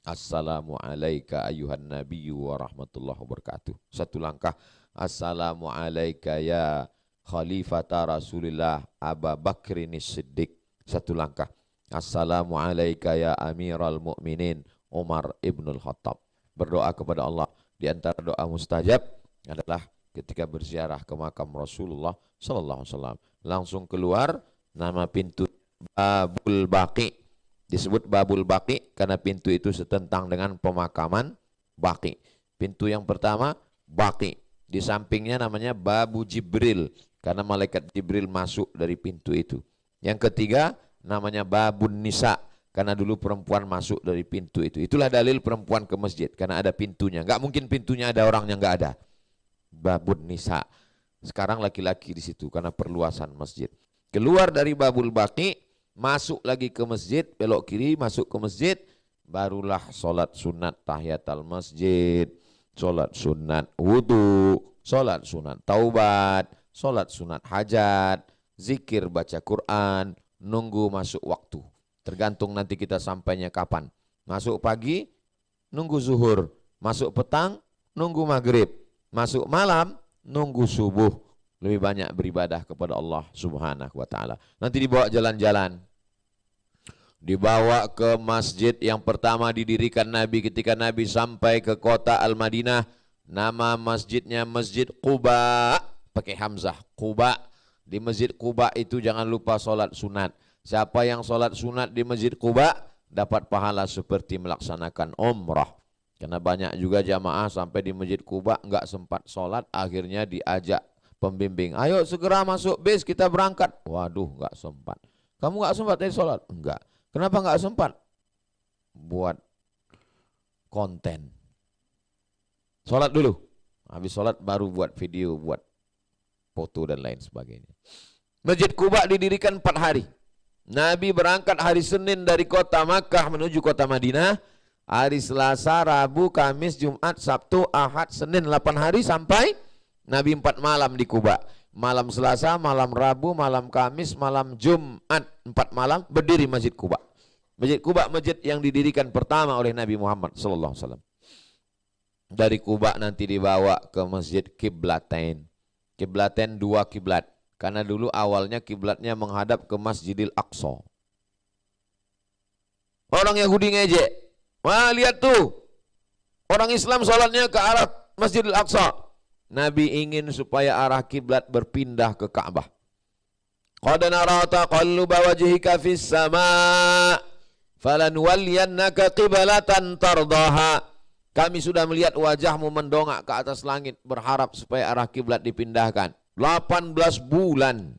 Assalamualaikum ayuhan nabiyyu wa rahmatullah wa barakatuh. Satu langkah. Assalamualaikum ya Khalifata Rasulillah Abu Bakrin Siddiq. Satu langkah. Assalamualaikum ya Amiral Mu'minin Umar Ibnul Khattab. Berdoa kepada Allah. Di antara doa mustajab adalah ketika berziarah ke makam Rasulullah sallallahu alaihi wasallam. Langsung keluar, nama pintu Babul Baqi. Disebut Babul Baqi karena pintu itu setentang dengan pemakaman Baqi. Pintu yang pertama Baqi. Di sampingnya namanya Babu Jibril karena malaikat Jibril masuk dari pintu itu. Yang ketiga namanya Babun Nisa karena dulu perempuan masuk dari pintu itu. Itulah dalil perempuan ke masjid karena ada pintunya. Enggak mungkin pintunya ada orangnya, enggak ada. Babun Nisa. Sekarang laki-laki di situ karena perluasan masjid. Keluar dari Babul Baqi, masuk lagi ke masjid, belok kiri masuk ke masjid, barulah sholat sunat tahiyatul masjid. Sholat sunat wudu, sholat sunat taubat, sholat sunat hajat, zikir baca Quran, nunggu masuk waktu. Tergantung nanti kita sampainya kapan. Masuk pagi, nunggu zuhur. Masuk petang, nunggu maghrib. Masuk malam, nunggu subuh. Lebih banyak beribadah kepada Allah Subhanahu wa ta'ala. Nanti dibawa jalan-jalan. Dibawa ke masjid yang pertama didirikan Nabi ketika Nabi sampai ke kota Al-Madinah. Nama masjidnya Masjid Quba, pakai hamzah, Quba. Di Masjid Quba itu jangan lupa sholat sunat. Siapa yang sholat sunat di Masjid Quba dapat pahala seperti melaksanakan umrah. Karena banyak juga jamaah sampai di Masjid Quba enggak sempat sholat, akhirnya diajak pembimbing, ayo segera masuk bis kita berangkat. Waduh, enggak sempat. Kamu enggak sempat tadi sholat? Enggak. Kenapa enggak sempat? Buat konten. Sholat dulu. Habis sholat baru buat video, buat foto dan lain sebagainya. Masjid Quba didirikan 4 hari. Nabi berangkat hari Senin dari kota Makkah menuju kota Madinah. Hari Selasa, Rabu, Kamis, Jumat, Sabtu, Ahad, Senin 8 hari sampai Nabi 4 malam di Quba. Malam Selasa, malam Rabu, malam Kamis, malam Jumat, 4 malam berdiri Masjid Quba. Masjid Quba masjid yang didirikan pertama oleh Nabi Muhammad sallallahu alaihi wasallam. Dari Quba nanti dibawa ke Masjid Qiblatain. Qiblatain 2 kiblat. Karena dulu awalnya kiblatnya menghadap ke Masjidil Aqsa. Orang Yahudi ngejek. Wah, lihat tuh. Orang Islam sholatnya ke arah Masjidil Aqsa. Nabi ingin supaya arah kiblat berpindah ke Ka'bah. Qad nara taqalluba wajhika fis sama' falanwalliyannaka qiblatan tardaha. Kami sudah melihat wajahmu mendongak ke atas langit berharap supaya arah kiblat dipindahkan. 18 bulan.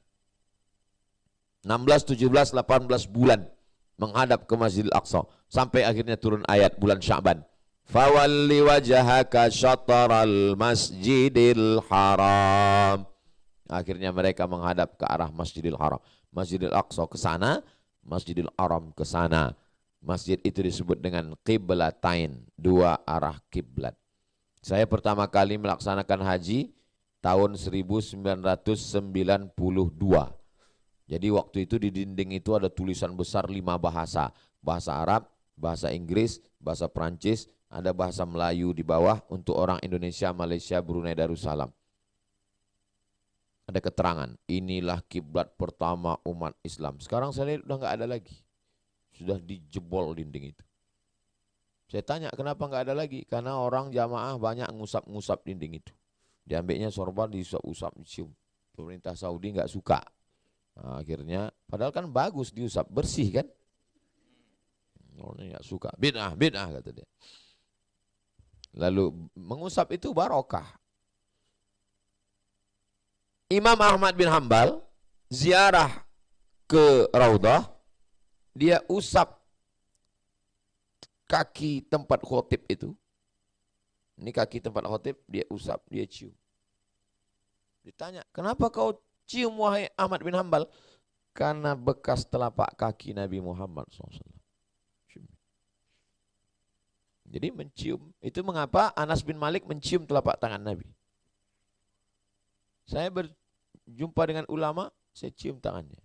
16, 17, 18 bulan menghadap ke Masjidil Aqsa. Sampai akhirnya turun ayat bulan Sya'ban. Fawalli wajhaka syatral masjidil haram. Akhirnya mereka menghadap ke arah Masjidil Haram. Masjidil Aqsa ke sana, Masjidil Haram ke sana. Masjid itu disebut dengan qiblatain, dua arah kiblat. Saya pertama kali melaksanakan haji tahun 1992. Jadi waktu itu di dinding itu ada tulisan besar 5 bahasa. Bahasa Arab, bahasa Inggris, bahasa Perancis, ada bahasa Melayu di bawah untuk orang Indonesia, Malaysia, Brunei Darussalam. Ada keterangan, inilah kiblat pertama umat Islam. Sekarang saya lihat udah nggak ada lagi. Sudah dijebol dinding itu. Saya tanya kenapa nggak ada lagi? Karena orang jamaah banyak ngusap-ngusap dinding itu. Diambilnya sorban, diusap-usap, dicium. Pemerintah Saudi nggak suka. Nah, akhirnya, padahal kan bagus diusap, bersih kan? Orang nggak suka. Bid'ah, bid'ah kata dia. Lalu mengusap itu barokah. Imam Ahmad bin Hambal ziarah ke Raudah. Dia usap kaki tempat khotib itu. Ini kaki tempat khotib, dia usap, dia cium. Ditanya, kenapa kau cium wahai Ahmad bin Hambal? Karena bekas telapak kaki Nabi Muhammad SAW. Jadi mencium. Itu mengapa Anas bin Malik mencium telapak tangan Nabi. Saya berjumpa dengan ulama, saya cium tangannya.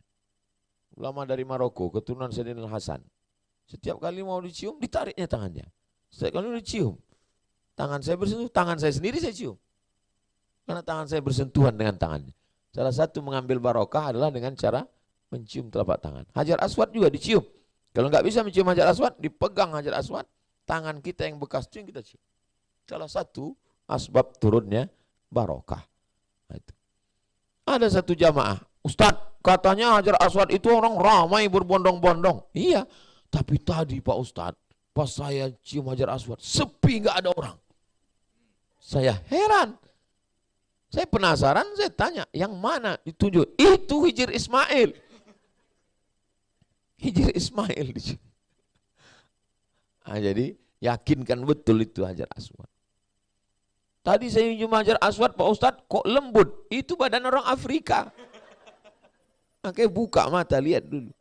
Ulama dari Maroko, keturunan Sayyidina Hasan. Setiap kali mau dicium, ditariknya tangannya. Setiap kali dicium, tangan saya bersentuh, tangan saya sendiri saya cium. Karena tangan saya bersentuhan dengan tangannya. Salah satu mengambil barokah adalah dengan cara mencium telapak tangan. Hajar Aswad juga dicium. Kalau nggak bisa mencium Hajar Aswad, dipegang Hajar Aswad, tangan kita yang bekas cium kita cium. Salah satu asbab turunnya barokah. Nah, itu. Ada satu jamaah, Ustadz, katanya Hajar Aswad itu orang ramai berbondong-bondong. Iya, tapi tadi Pak Ustadz, pas saya cium Hajar Aswad, sepi nggak ada orang. Saya heran. Saya penasaran, saya tanya, yang mana ditunjuk? Itu Hijir Ismail. Hijir Ismail. Nah, jadi yakinkan betul itu Hajar Aswad. Tadi saya cium Hajar Aswad, Pak Ustadz, kok lembut? Itu badan orang Afrika. Makanya buka mata, lihat dulu.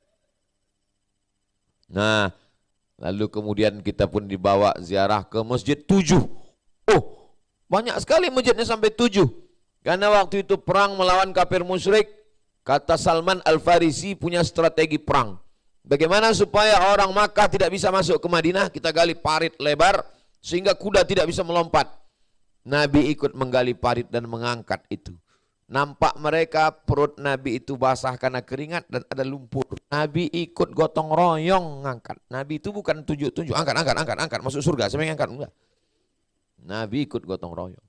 Nah, lalu kemudian kita pun dibawa ziarah ke Masjid 7. Oh, banyak sekali masjidnya sampai 7. Karena waktu itu perang melawan kafir musyrik, kata Salman Al-Farisi punya strategi perang. Bagaimana supaya orang Makkah tidak bisa masuk ke Madinah? Kita gali parit lebar sehingga kuda tidak bisa melompat. Nabi ikut menggali parit dan mengangkat itu. Nampak mereka perut Nabi itu basah karena keringat dan ada lumpur. Nabi ikut gotong royong ngangkat. Nabi itu bukan tunjuk-tunjuk, angkat, masuk surga, saya ngangkat, enggak. Nabi ikut gotong royong.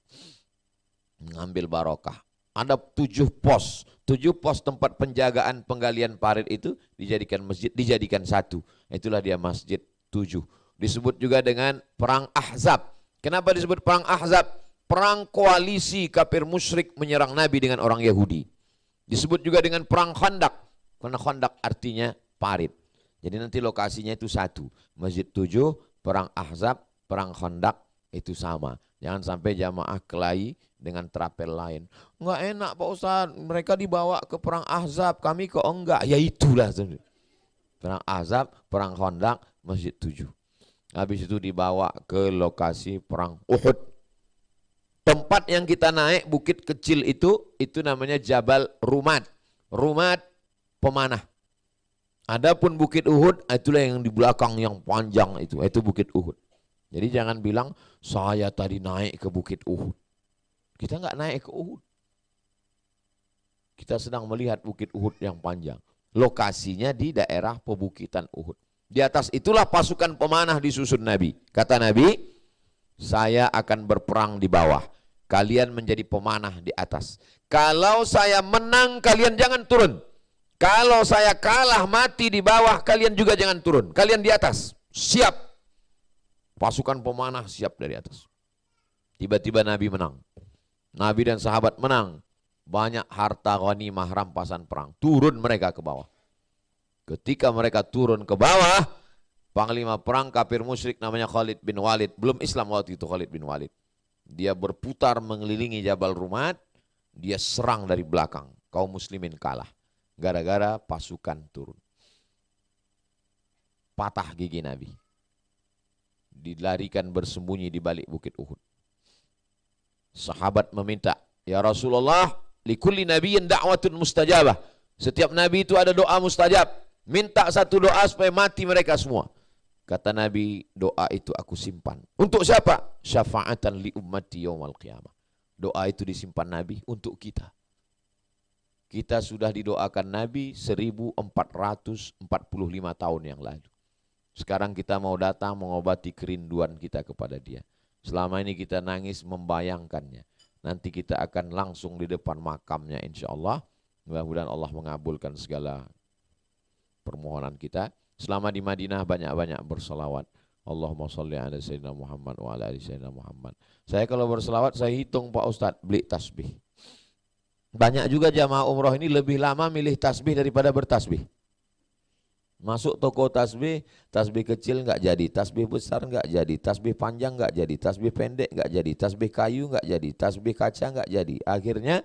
Ngambil barokah. Ada 7 pos. 7 pos tempat penjagaan penggalian parit itu dijadikan masjid, dijadikan satu. Itulah dia Masjid 7. Disebut juga dengan Perang Ahzab. Kenapa disebut Perang Ahzab? Perang koalisi kafir musyrik menyerang Nabi dengan orang Yahudi. Disebut juga dengan Perang Khandaq. Karena Khandaq artinya parit. Jadi nanti lokasinya itu satu. Masjid 7, Perang Ahzab, Perang Khandaq itu sama. Jangan sampai jamaah kelahi dengan terapel lain. Enggak enak Pak Ustaz, mereka dibawa ke Perang Ahzab, kami kok enggak. Ya itulah. Perang Ahzab, Perang Khandaq, Masjid 7. Habis itu dibawa ke lokasi Perang Uhud. Tempat yang kita naik, bukit kecil itu namanya Jabal Rumat. Rumat pemanah. Adapun bukit Uhud, itulah yang di belakang yang panjang itu bukit Uhud. Jadi jangan bilang, saya tadi naik ke bukit Uhud. Kita nggak naik ke Uhud. Kita sedang melihat bukit Uhud yang panjang. Lokasinya di daerah pebukitan Uhud. Di atas itulah pasukan pemanah disusun Nabi. Kata Nabi, saya akan berperang di bawah. Kalian menjadi pemanah di atas. Kalau saya menang, kalian jangan turun. Kalau saya kalah mati di bawah, kalian juga jangan turun. Kalian di atas. Siap. Pasukan pemanah siap dari atas. Tiba-tiba Nabi menang. Nabi dan sahabat menang. Banyak harta ghanimah rampasan perang. Turun mereka ke bawah. Ketika mereka turun ke bawah, panglima perang kafir musyrik namanya Khalid bin Walid. Belum Islam waktu itu Khalid bin Walid. Dia berputar mengelilingi Jabal Rumat. Dia serang dari belakang. Kaum muslimin kalah. Gara-gara pasukan turun. Patah gigi Nabi. Dilarikan bersembunyi di balik bukit Uhud. Sahabat meminta, ya Rasulullah, likulli nabiyyin da'watun mustajabah. Setiap nabi itu ada doa mustajab. Minta satu doa supaya mati mereka semua. Kata Nabi, doa itu aku simpan. Untuk siapa? Syafa'atan li ummati yaumal qiyamah. Doa itu disimpan Nabi untuk kita. Kita sudah didoakan Nabi 1445 tahun yang lalu. Sekarang kita mau datang mengobati kerinduan kita kepada dia. Selama ini kita nangis membayangkannya. Nanti kita akan langsung di depan makamnya insya Allah. Mudah-mudahan Allah mengabulkan segala permohonan kita. Selama di Madinah banyak-banyak berselawat. Allahumma salli ala Sayyidina Muhammad wa ala ali Sayyidina Muhammad. Saya kalau berselawat saya hitung Pak Ustadz, beli tasbih. Banyak juga jamaah umroh ini lebih lama milih tasbih daripada bertasbih. Masuk toko tasbih, tasbih kecil nggak jadi, tasbih besar nggak jadi, tasbih panjang nggak jadi, tasbih pendek nggak jadi, tasbih kayu nggak jadi, tasbih kaca nggak jadi. Akhirnya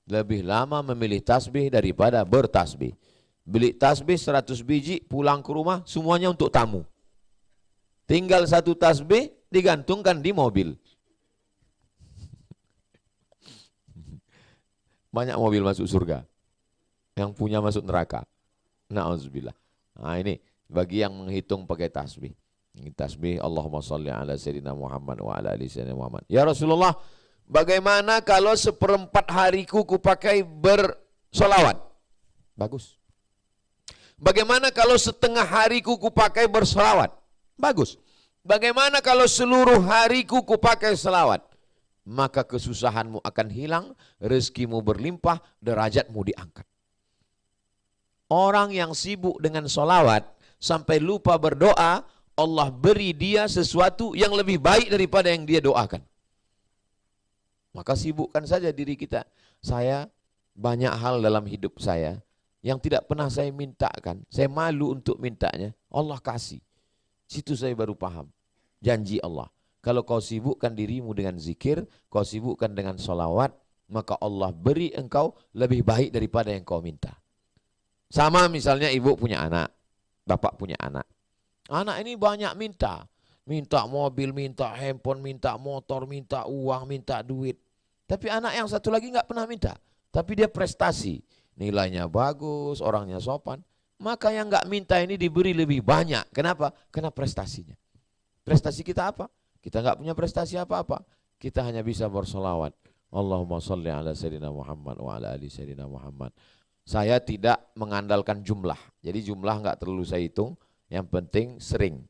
lebih lama memilih tasbih daripada bertasbih. Beli tasbih 100 biji, pulang ke rumah semuanya untuk tamu. Tinggal satu tasbih digantungkan di mobil. Banyak mobil masuk surga, yang punya masuk neraka. Na'udzubillah. Nah ini bagi yang menghitung pakai tasbih. Ini tasbih Allahumma salli ala Sayyidina Muhammad wa ala ali Sayyidina Muhammad. Ya Rasulullah, bagaimana kalau 1/4 hariku kupakai bersolawat? Bagus. Bagaimana kalau setengah hariku kupakai bersolawat? Bagus. Bagaimana kalau seluruh hariku kupakai selawat? Maka kesusahanmu akan hilang, rezekimu berlimpah, derajatmu diangkat. Orang yang sibuk dengan solawat sampai lupa berdoa, Allah beri dia sesuatu yang lebih baik daripada yang dia doakan. Maka sibukkan saja diri kita. Saya banyak hal dalam hidup saya yang tidak pernah saya mintakan. Saya malu untuk mintanya. Allah kasih. Situ saya baru paham. Janji Allah. Kalau kau sibukkan dirimu dengan zikir, kau sibukkan dengan solawat, maka Allah beri engkau lebih baik daripada yang kau minta. Sama misalnya ibu punya anak, bapak punya anak. Anak ini banyak minta. Minta mobil, minta handphone, minta motor, minta uang, minta duit. Tapi anak yang satu lagi nggak pernah minta. Tapi dia prestasi. Nilainya bagus, orangnya sopan. Maka yang nggak minta ini diberi lebih banyak. Kenapa? Karena prestasinya. Prestasi kita apa? Kita nggak punya prestasi apa-apa. Kita hanya bisa bersolawat. Allahumma salli ala Sayyidina Muhammad wa ala ali Sayyidina Muhammad. Saya tidak mengandalkan jumlah. Jadi jumlah nggak terlalu saya hitung. Yang penting sering.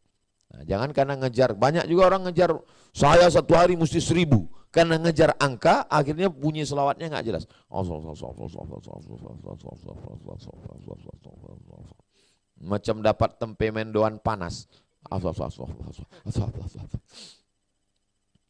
Nah, jangan karena ngejar. Banyak juga orang ngejar. Saya satu hari mesti 1000. Karena ngejar angka, akhirnya bunyi selawatnya nggak jelas. Macam dapat tempe mendoan panas.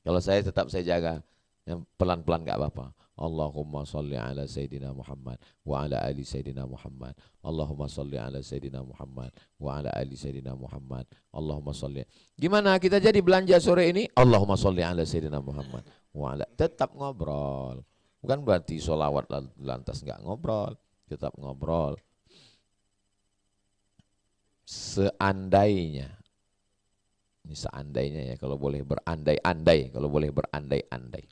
Kalau saya tetap saya jaga. Yang pelan-pelan nggak apa-apa. Allahumma salli ala Sayyidina Muhammad wa ala ali Sayyidina Muhammad. Allahumma salli ala Sayyidina Muhammad wa ala ali Sayyidina Muhammad. Allahumma salli. Gimana kita jadi belanja sore ini? Allahumma salli ala Sayyidina Muhammad wa ala. Tetap ngobrol. Bukan berarti sholawat lantas nggak ngobrol. Tetap ngobrol. Seandainya. Ini seandainya ya, kalau boleh berandai-andai, kalau boleh berandai-andai.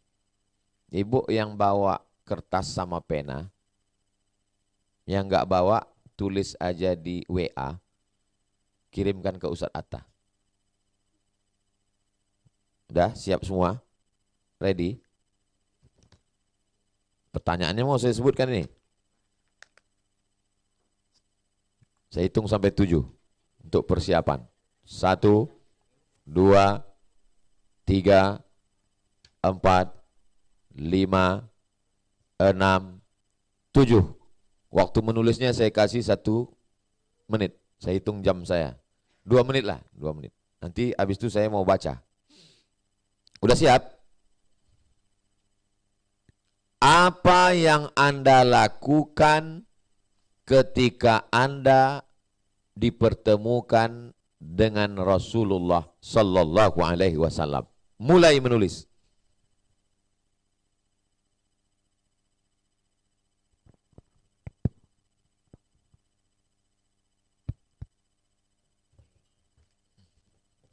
Ibu yang bawa kertas sama pena, yang nggak bawa tulis aja di WA, kirimkan ke Ustadz Atta. Udah siap semua? Ready? Pertanyaannya mau saya sebutkan ini. Saya hitung sampai 7 untuk persiapan. 1, 2, 3, 4, 5, 6, 7. Waktu menulisnya saya kasih 1 menit. Saya hitung jam saya. 2 menit lah, 2 menit. Nanti habis itu saya mau baca. Udah siap? Apa yang Anda lakukan ketika Anda dipertemukan dengan Rasulullah sallallahu alaihi wasallam? Mulai menulis.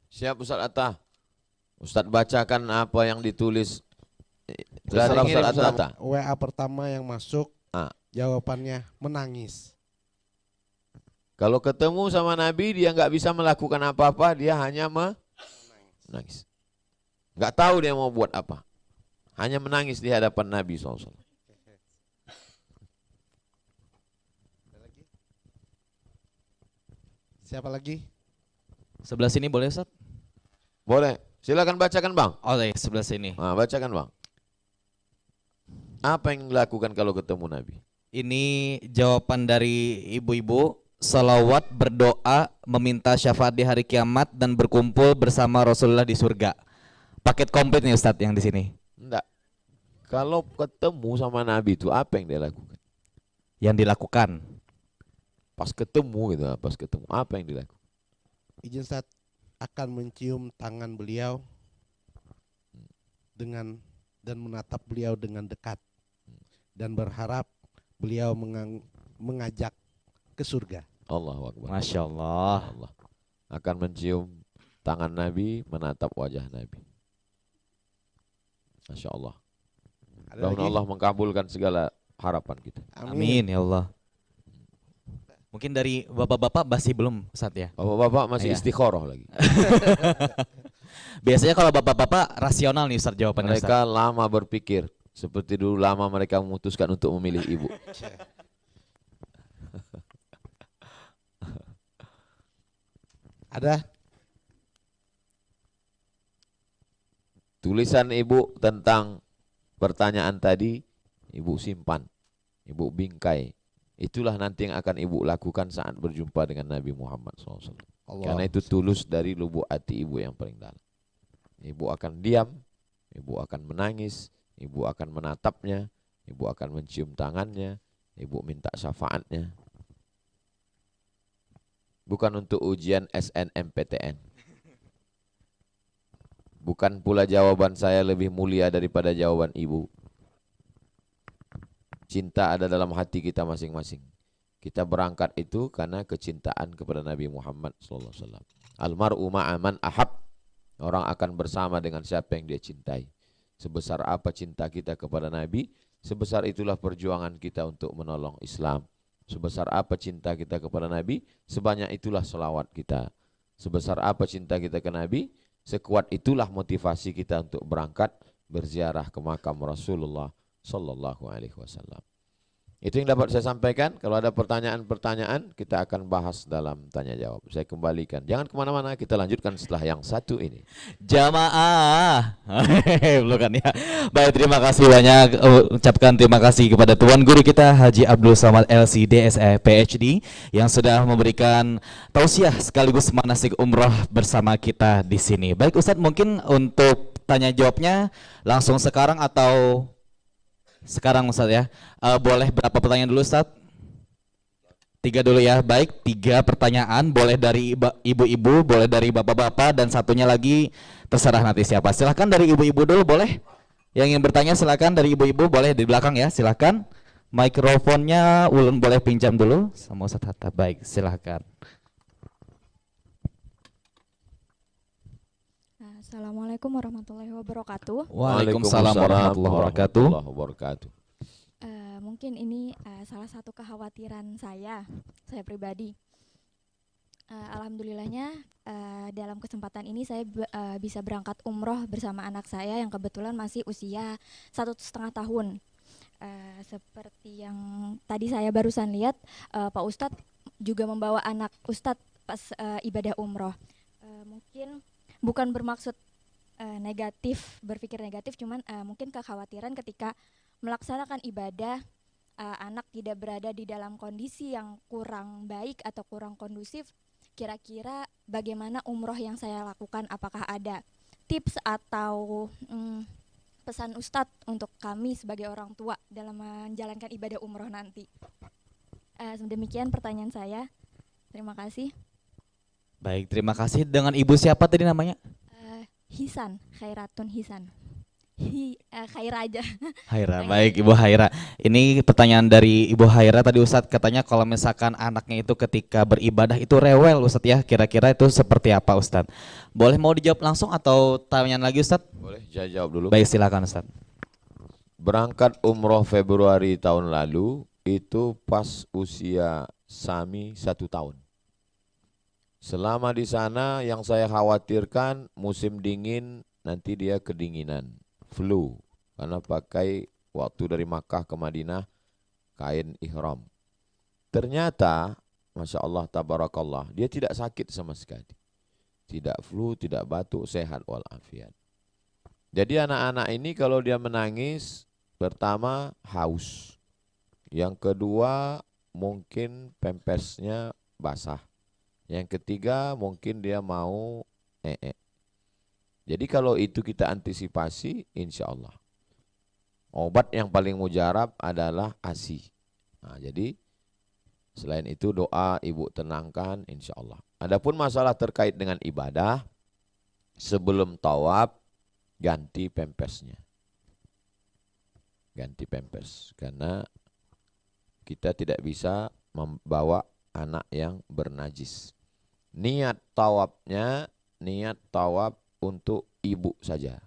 Siap Ustaz Atta? Ustaz bacakan apa yang ditulis. Terserah Ustaz Atta. WA pertama yang masuk, jawabannya menangis. Kalau ketemu sama Nabi dia nggak bisa melakukan apa-apa, dia hanya menangis. Nggak tahu dia mau buat apa. Hanya menangis di hadapan Nabi SAW. Siapa lagi? Sebelah sini boleh Ustaz? Boleh. Silakan bacakan Bang. Oh iya, sebelah sini. Nah, bacakan Bang. Apa yang dilakukan kalau ketemu Nabi? Ini jawaban dari ibu-ibu. Salawat, berdoa, meminta syafaat di hari kiamat dan berkumpul bersama Rasulullah di surga. Paket komplit nih Ustadz yang di sini. Enggak. Kalau ketemu sama Nabi itu apa yang dia lakukan? Yang dilakukan. Pas ketemu gitu, pas ketemu apa yang dilakukan? Izin Ustaz, akan mencium tangan beliau dan menatap beliau dengan dekat dan berharap beliau mengajak ke surga. Allahu Akbar. Masya Allah. Allah. Akan mencium tangan Nabi, menatap wajah Nabi. Masya Allah. Mudah-mudahan Allah mengkabulkan segala harapan kita. Amin ya Allah. Mungkin dari bapak-bapak masih belum Ustadz ya? Bapak-bapak masih istikharah lagi. Biasanya kalau bapak-bapak rasional nih Ustadz jawabannya. Mereka lama berpikir. Seperti dulu lama mereka memutuskan untuk memilih ibu. Ada? Tulisan ibu tentang pertanyaan tadi, ibu simpan, ibu bingkai. Itulah nanti yang akan ibu lakukan saat berjumpa dengan Nabi Muhammad SAW. Karena itu tulus dari lubuk hati ibu yang paling dalam. Ibu akan diam, ibu akan menangis, ibu akan menatapnya, ibu akan mencium tangannya, ibu minta syafaatnya. Bukan untuk ujian SNMPTN. Bukan pula jawaban saya lebih mulia daripada jawaban ibu. Cinta ada dalam hati kita masing-masing. Kita berangkat itu karena kecintaan kepada Nabi Muhammad SAW. Almar'u ma'aman ahab. Orang akan bersama dengan siapa yang dia cintai. Sebesar apa cinta kita kepada Nabi, sebesar itulah perjuangan kita untuk menolong Islam. Sebesar apa cinta kita kepada Nabi, sebanyak itulah selawat kita. Sebesar apa cinta kita ke Nabi, sekuat itulah motivasi kita untuk berangkat berziarah ke makam Rasulullah Sallallahu Alaihi Wasallam. Itu yang dapat saya sampaikan. Kalau ada pertanyaan-pertanyaan, kita akan bahas dalam tanya jawab. Saya kembalikan. Jangan kemana-mana, kita lanjutkan setelah yang satu ini. Jamaah. Bukan ya. Baik, terima kasih banyak. Ucapkan terima kasih kepada Tuan Guru kita Haji Abdul Samad LC DSE PhD yang sudah memberikan tausiah sekaligus manasik umroh bersama kita di sini. Baik Ustadz, mungkin untuk tanya jawabnya langsung sekarang atau sekarang Ustadz ya. Boleh berapa pertanyaan dulu Ustadz? 3 dulu ya. Baik, 3 pertanyaan. Boleh dari ibu-ibu, boleh dari bapak-bapak, dan satunya lagi terserah nanti siapa. Silahkan dari ibu-ibu dulu boleh. Yang ingin bertanya silahkan dari ibu-ibu, boleh di belakang ya, silahkan. Mikrofonnya ulun boleh pinjam dulu sama Ustadz Hatta. Baik, silahkan. Assalamualaikum warahmatullahi wabarakatuh. Waalaikumsalam warahmatullahi wabarakatuh. Mungkin ini salah satu kekhawatiran saya pribadi. Alhamdulillahnya dalam kesempatan ini saya bisa berangkat umroh bersama anak saya yang kebetulan masih usia 1,5 tahun. Seperti yang tadi saya barusan lihat, Pak Ustadz juga membawa anak Ustadz pas ibadah umroh. Mungkin bukan bermaksud berpikir negatif, cuman mungkin kekhawatiran ketika melaksanakan ibadah, anak tidak berada di dalam kondisi yang kurang baik atau kurang kondusif, Kira-kira bagaimana umroh yang saya lakukan? Apakah ada tips atau pesan Ustadz untuk kami sebagai orang tua dalam menjalankan ibadah umroh nanti? Demikian pertanyaan saya. Terima kasih. Baik, terima kasih. Dengan Ibu siapa tadi namanya? Hisan, Khairatun Hisan. Khaira aja. Haira, baik Ibu Haira. Ini pertanyaan dari Ibu Haira tadi Ustadz, katanya kalau misalkan anaknya itu ketika beribadah itu rewel Ustadz ya, kira-kira itu seperti apa Ustadz? Boleh mau dijawab langsung atau tanyaan lagi Ustadz? Boleh, saya jawab dulu. Baik, silakan Ustadz. Berangkat umroh Februari tahun lalu itu pas usia Sami 1 tahun. Selama di sana yang saya khawatirkan musim dingin nanti dia kedinginan, flu, karena pakai waktu dari Makkah ke Madinah kain ihram. Ternyata Masya Allah tabarakallah dia tidak sakit sama sekali, tidak flu, tidak batuk, sehat walafiat. Jadi anak-anak ini kalau dia menangis, pertama haus, yang kedua mungkin pempesnya basah, yang ketiga mungkin dia mau Jadi kalau itu kita antisipasi, insya Allah. Obat yang paling mujarab adalah ASI. Nah, jadi selain itu doa ibu tenangkan, insya Allah. Adapun masalah terkait dengan ibadah, sebelum tawaf ganti pempesnya. Ganti pempes, karena kita tidak bisa membawa anak yang bernajis. Niat tawafnya, niat tawaf untuk ibu saja.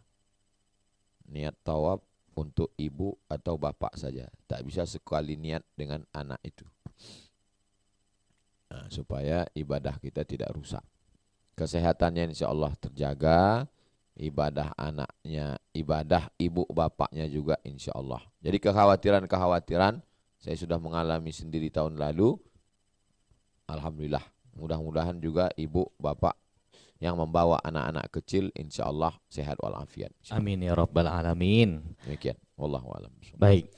Niat tawaf untuk ibu atau bapak saja. Tak bisa sekali niat dengan anak itu. Nah, supaya ibadah kita tidak rusak. Kesehatannya insya Allah terjaga. Ibadah anaknya, ibadah ibu bapaknya juga insya Allah. Jadi kekhawatiran-kekhawatiran saya sudah mengalami sendiri tahun lalu. Alhamdulillah. Mudah-mudahan juga ibu bapak yang membawa anak-anak kecil insya Allah sehat walafiat. Amin ya rabbal alamin. Demikian. Wallahu a'lam. Baik.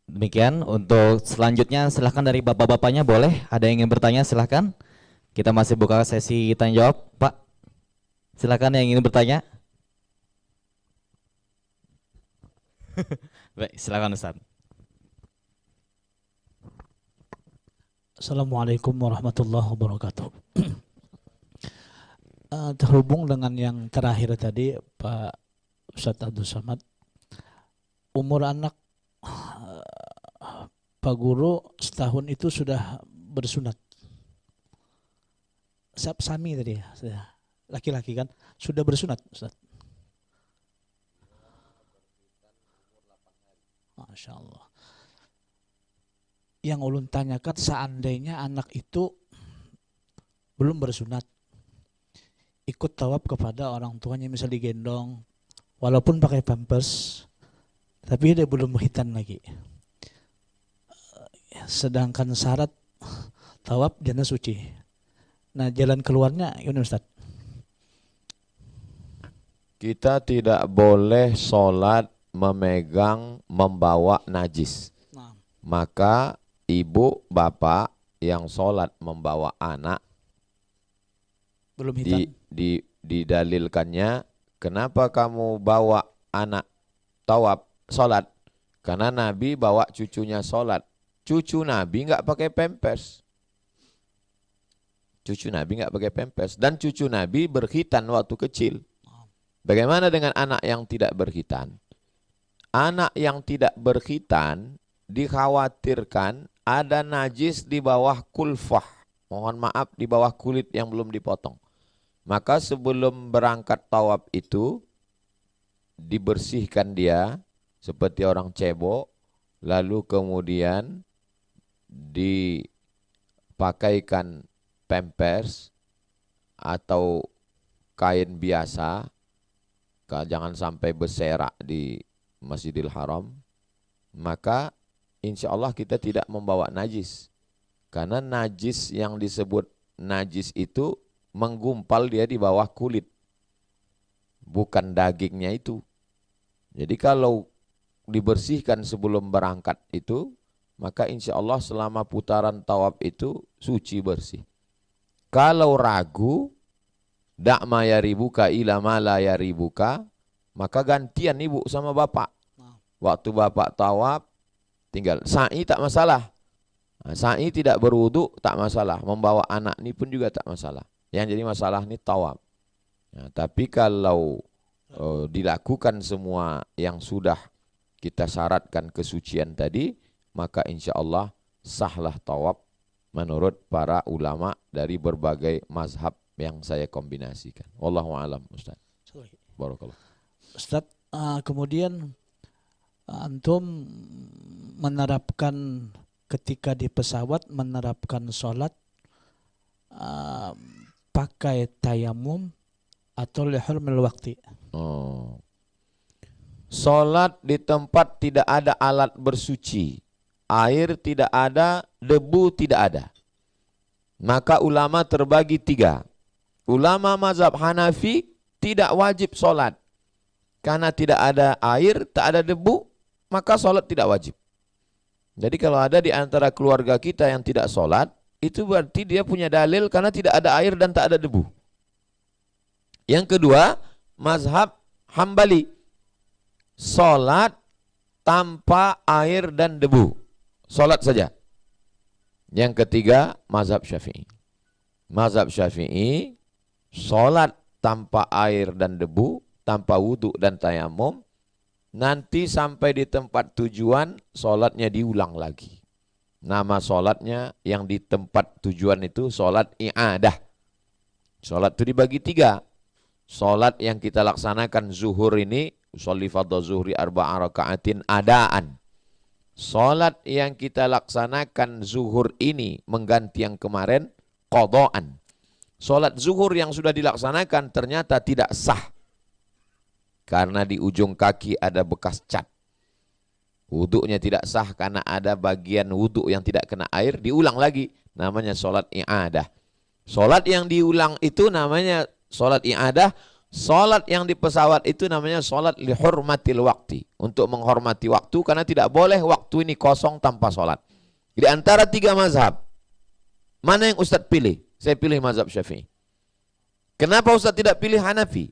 Demikian untuk selanjutnya silahkan dari bapak-bapaknya boleh ada yang ingin bertanya silahkan. Kita masih buka sesi tanya jawab Pak. Silahkan yang ingin bertanya. Baik, silakan Ustaz. Assalamualaikum warahmatullahi wabarakatuh. Terhubung dengan yang terakhir tadi Pak Ustadz Abdul Somad, umur anak Pak Guru setahun itu sudah bersunat. Sami tadi ya, laki-laki kan sudah bersunat Ustadz. Masya Allah. Yang ulun tanyakan seandainya anak itu belum bersunat, ikut tawaf kepada orang tuanya, misal digendong, walaupun pakai pampers, tapi dia belum berhitan lagi. Sedangkan syarat tawaf jana suci. Nah, jalan keluarnya gimana Ustaz? Kita tidak boleh sholat memegang, membawa najis. Nah. Maka ibu, bapak yang sholat membawa anak Belum hitam. Didalilkannya, kenapa kamu bawa anak tawaf sholat? Karena Nabi bawa cucunya sholat. Cucu Nabi nggak pakai pampers. Cucu Nabi nggak pakai pampers. Dan cucu Nabi berkhitan waktu kecil. Bagaimana dengan anak yang tidak berkhitan? Anak yang tidak berkhitan dikhawatirkan ada najis di bawah kulfah. Mohon maaf, di bawah kulit yang belum dipotong. Maka sebelum berangkat tawaf itu dibersihkan dia seperti orang cebok, lalu kemudian dipakaikan pampers atau kain biasa, jangan sampai berserak di Masjidil Haram. Maka insya Allah kita tidak membawa najis. Karena najis yang disebut najis itu menggumpal dia di bawah kulit, bukan dagingnya itu. Jadi kalau dibersihkan sebelum berangkat itu, maka insya Allah selama putaran tawaf itu suci bersih. Kalau ragu, dak ma yaribuka ila ma la yaribuka, maka gantian ibu sama bapak. Waktu bapak tawaf, tinggal sa'i tak masalah. Sa'i tidak berwudu tak masalah. Membawa anak ini pun juga tak masalah. Yang jadi masalah ini tawaf. Nah, tapi kalau dilakukan semua yang sudah kita syaratkan kesucian tadi, maka insya Allah sahlah tawaf menurut para ulama dari berbagai mazhab yang saya kombinasikan. Wallahu a'lam, Ustaz. Barakallah. Ustaz, kemudian antum menerapkan ketika di pesawat menerapkan sholat pakai tayamum atau lihurmil waqti? Sholat di tempat tidak ada alat bersuci, air tidak ada, debu tidak ada. Maka ulama terbagi 3. Ulama mazhab Hanafi tidak wajib sholat. Karena tidak ada air, tak ada debu, maka sholat tidak wajib. Jadi kalau ada di antara keluarga kita yang tidak sholat, itu berarti dia punya dalil karena tidak ada air dan tak ada debu. Yang kedua, mazhab Hambali. Sholat tanpa air dan debu. Sholat saja. Yang ketiga, mazhab Syafi'i. Mazhab Syafi'i, sholat tanpa air dan debu, tanpa wudu dan tayamum, nanti sampai di tempat tujuan, sholatnya diulang lagi. Nama sholatnya yang di tempat tujuan itu sholat i'adah. Sholat itu dibagi 3. Sholat yang kita laksanakan zuhur ini, usolli fardhu zuhri arba'a raka'atin adaan. Sholat yang kita laksanakan zuhur ini mengganti yang kemarin qadaan. Sholat zuhur yang sudah dilaksanakan ternyata tidak sah. Karena di ujung kaki ada bekas cat. Wuduknya tidak sah karena ada bagian wuduk yang tidak kena air. Diulang lagi. Namanya sholat i'adah. Sholat yang diulang itu namanya sholat i'adah. Sholat yang di pesawat itu namanya sholat lihurmatil waqti. Untuk menghormati waktu karena tidak boleh waktu ini kosong tanpa sholat. Di antara 3 mazhab, mana yang Ustadz pilih? Saya pilih mazhab Syafi'i. Kenapa Ustadz tidak pilih Hanafi?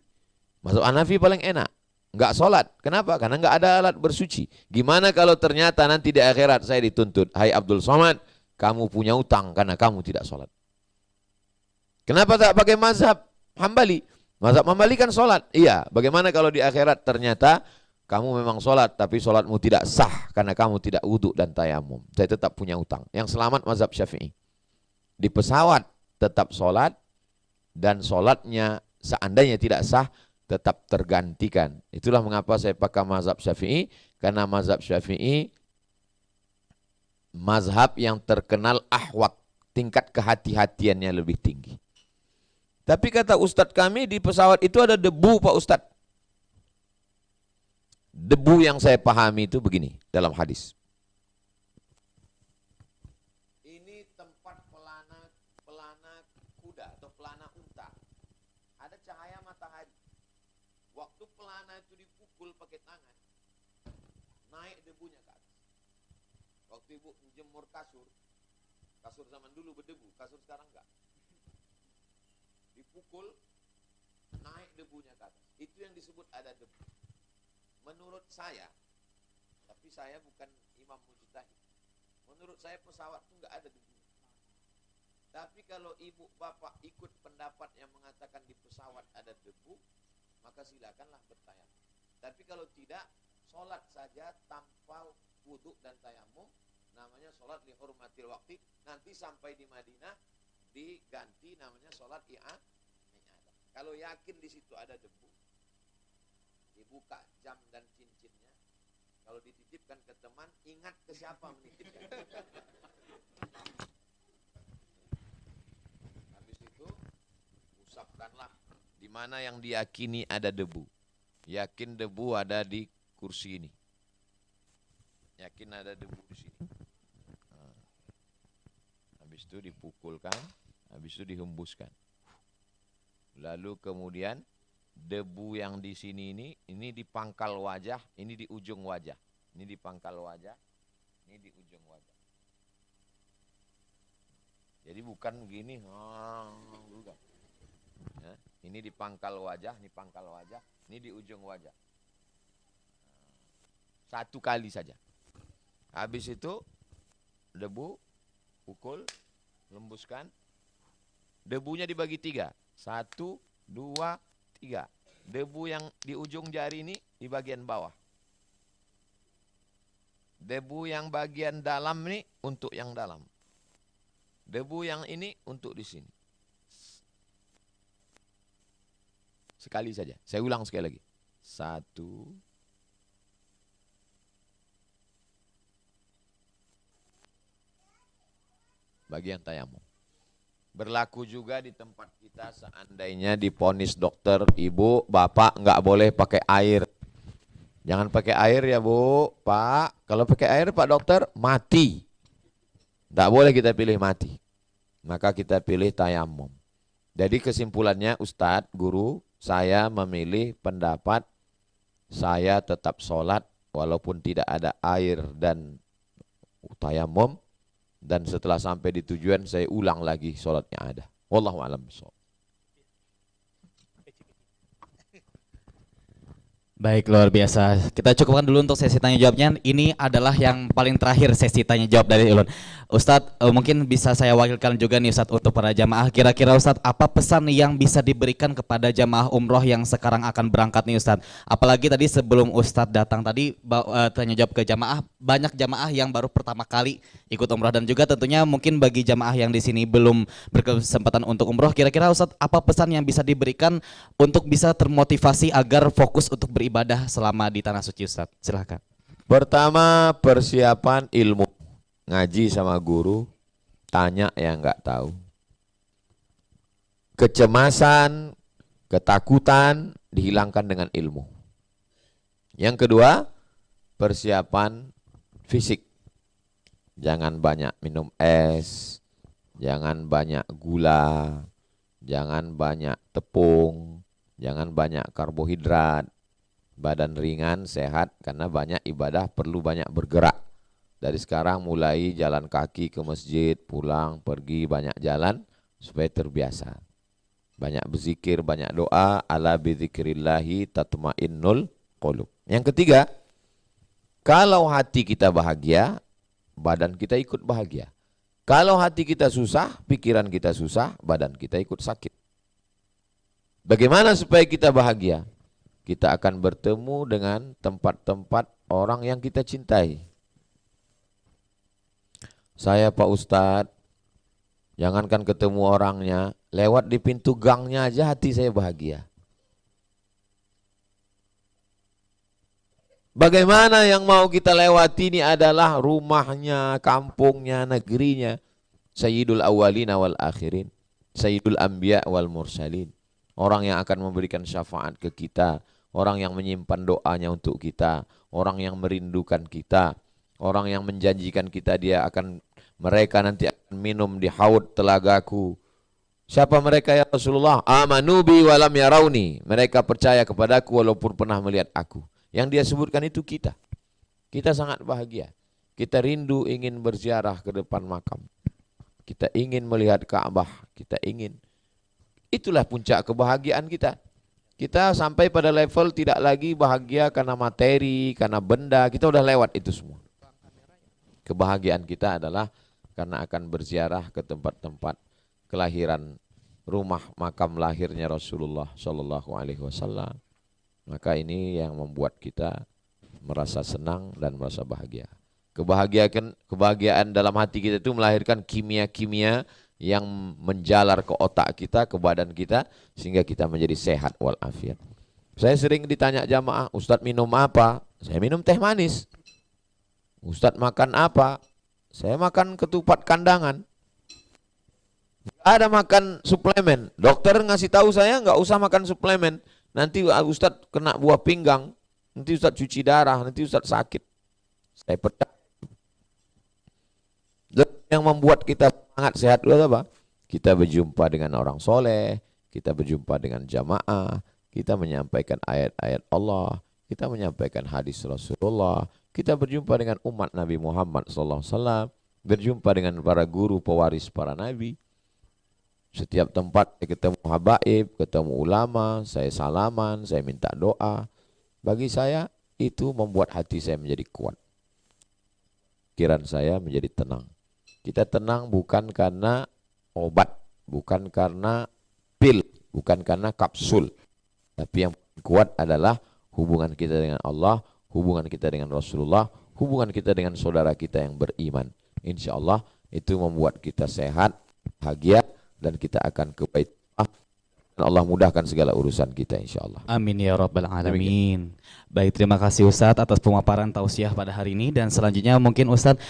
Mazhab Hanafi paling enak. Enggak sholat. Kenapa? Karena enggak ada alat bersuci. Gimana kalau ternyata nanti di akhirat saya dituntut, hai Abdul Somad, kamu punya utang karena kamu tidak sholat. Kenapa tak pakai mazhab Hambali? Mazhab Hambali kan sholat. Iya, bagaimana kalau di akhirat ternyata kamu memang sholat, tapi sholatmu tidak sah karena kamu tidak wudhu dan tayamum. Saya tetap punya utang. Yang selamat mazhab Syafi'i. Di pesawat tetap sholat, dan sholatnya seandainya tidak sah, tetap tergantikan. Itulah mengapa saya pakai mazhab Syafi'i, karena mazhab Syafi'i mazhab yang terkenal ahwat, tingkat kehati-hatiannya lebih tinggi. Tapi kata Ustadz kami di pesawat itu ada debu Pak Ustadz. Debu yang saya pahami itu begini dalam hadis. Ini tempat pelana kuda atau pelana unta. Ada cahaya matahari. Waktu pelana itu dipukul pakai tangan, naik debunya ke atas. Waktu ibu menjemur kasur zaman dulu berdebu, kasur sekarang enggak. Dipukul, naik debunya ke atas. Itu yang disebut ada debu. Menurut saya, tapi saya bukan imam mujtahid. Menurut saya pesawat itu enggak ada debu. Tapi kalau ibu bapak ikut pendapat yang mengatakan di pesawat ada debu, maka silakanlah bertayamum. Tapi kalau tidak, sholat saja tanpa wudhu dan tayamum, namanya sholat lihurmatil waqti. Nanti sampai di Madinah diganti namanya sholat i'adah. Kalau yakin di situ ada debu, dibuka jam dan cincinnya. Kalau dititipkan ke teman, ingat ke siapa menitipkan. Habis itu usapkanlah di mana yang diyakini ada debu. Yakin debu ada di kursi ini. Yakin ada debu di sini. Habis itu dipukulkan, habis itu dihembuskan. Lalu kemudian debu yang di sini ini di pangkal wajah, ini di ujung wajah. Ini di pangkal wajah, ini di ujung wajah. Jadi bukan begini, bukan. Ya, ini di pangkal wajah, ini di ujung wajah. Satu kali saja. Habis itu debu, pukul, lembuskan. Debunya dibagi 3. 1, 2, 3. Debu yang di ujung jari ini di bagian bawah. Debu yang bagian dalam ini untuk yang dalam. Debu yang ini untuk di sini. Sekali saja. Saya ulang sekali lagi. 1. Bagian tayamum. Berlaku juga di tempat kita seandainya diponis dokter, ibu, bapak nggak boleh pakai air. Jangan pakai air ya bu, pak. Kalau pakai air pak dokter mati. Tidak boleh kita pilih mati. Maka kita pilih tayamum. Jadi kesimpulannya Ustadz, guru, saya memilih pendapat saya tetap sholat walaupun tidak ada air dan tayamum. Dan setelah sampai di tujuan saya ulang lagi sholatnya ada. Wallahu a'lam bishawab. Baik, luar biasa. Kita cukupkan dulu untuk sesi tanya jawabnya. Ini adalah yang paling terakhir sesi tanya jawab dari Ulun. Ustadz, mungkin bisa saya wakilkan juga nih Ustadz untuk para jamaah. Kira-kira Ustadz, apa pesan yang bisa diberikan kepada jamaah umroh yang sekarang akan berangkat nih Ustadz? Apalagi tadi sebelum Ustadz datang tadi tanya jawab ke jamaah, banyak jamaah yang baru pertama kali ikut umroh dan juga tentunya mungkin bagi jamaah yang di sini belum berkesempatan untuk umroh. Kira-kira Ustadz, apa pesan yang bisa diberikan untuk bisa termotivasi agar fokus untuk beribadah selama di Tanah Suci Ustadz? Silahkan. Pertama, persiapan ilmu. Ngaji sama guru, tanya yang nggak tahu. Kecemasan, ketakutan dihilangkan dengan ilmu. Yang kedua, persiapan fisik. Jangan banyak minum es, jangan banyak gula, jangan banyak tepung, jangan banyak karbohidrat. Badan ringan, sehat, karena banyak ibadah perlu banyak bergerak. Dari sekarang mulai jalan kaki ke masjid, pulang, pergi, banyak jalan supaya terbiasa. Banyak berzikir, banyak doa, ala bidzikrillahi tatmainnul qulub. Yang ketiga, kalau hati kita bahagia, badan kita ikut bahagia. Kalau hati kita susah, pikiran kita susah, badan kita ikut sakit. Bagaimana supaya kita bahagia? Kita akan bertemu dengan tempat-tempat orang yang kita cintai. Saya Pak Ustadz, jangankan ketemu orangnya, lewat di pintu gangnya aja hati saya bahagia. Bagaimana yang mau kita lewati ini adalah rumahnya, kampungnya, negerinya. Sayyidul awwalina wal akhirin, Sayyidul anbiya wal mursalin. Orang yang akan memberikan syafaat ke kita, orang yang menyimpan doanya untuk kita, orang yang merindukan kita, orang yang menjanjikan kita mereka nanti akan minum di haud telagaku. Siapa mereka ya Rasulullah? Amanu bi walam yarauni. Mereka percaya kepadaku walaupun pernah melihat aku. Yang dia sebutkan itu kita. Kita sangat bahagia. Kita rindu ingin berziarah ke depan makam. Kita ingin melihat Ka'bah. Kita ingin. Itulah puncak kebahagiaan kita. Kita sampai pada level tidak lagi bahagia karena materi, karena benda. Kita udah lewat itu semua. Kebahagiaan kita adalah karena akan berziarah ke tempat-tempat kelahiran, rumah makam lahirnya Rasulullah Shallallahu Alaihi Wasallam. Maka ini yang membuat kita merasa senang dan merasa bahagia. Kebahagiaan dalam hati kita itu melahirkan kimia-kimia yang menjalar ke otak kita, ke badan kita, sehingga kita menjadi sehat walafiat. Saya sering ditanya jamaah, Ustadz minum apa? Saya minum teh manis. Ustadz makan apa? Saya makan ketupat kandangan. Nggak ada makan suplemen. Dokter ngasih tahu saya nggak usah makan suplemen. Nanti Ustadz kena buah pinggang. Nanti Ustadz cuci darah. Nanti Ustadz sakit. Saya percaya. Yang membuat kita sangat sehat itu apa? Kita berjumpa dengan orang soleh. Kita berjumpa dengan jamaah. Kita menyampaikan ayat-ayat Allah. Kita menyampaikan hadis Rasulullah. Kita berjumpa dengan umat Nabi Muhammad SAW. berjumpa dengan para guru pewaris para nabi. Setiap tempat ketemu habaib, ketemu ulama, saya salaman, saya minta doa. Bagi saya itu membuat hati saya menjadi kuat. Pikiran saya menjadi tenang. Kita tenang bukan karena obat, bukan karena pil, bukan karena kapsul. Tapi yang kuat adalah hubungan kita dengan Allah, hubungan kita dengan Rasulullah, hubungan kita dengan saudara kita yang beriman. Insya Allah itu membuat kita sehat, bahagia, dan kita akan ke Baitullah. Dan Allah mudahkan segala urusan kita insya Allah. Amin ya rabbal alamin. Baik, terima kasih Ustadz atas pemaparan tausiah pada hari ini. Dan selanjutnya mungkin Ustadz,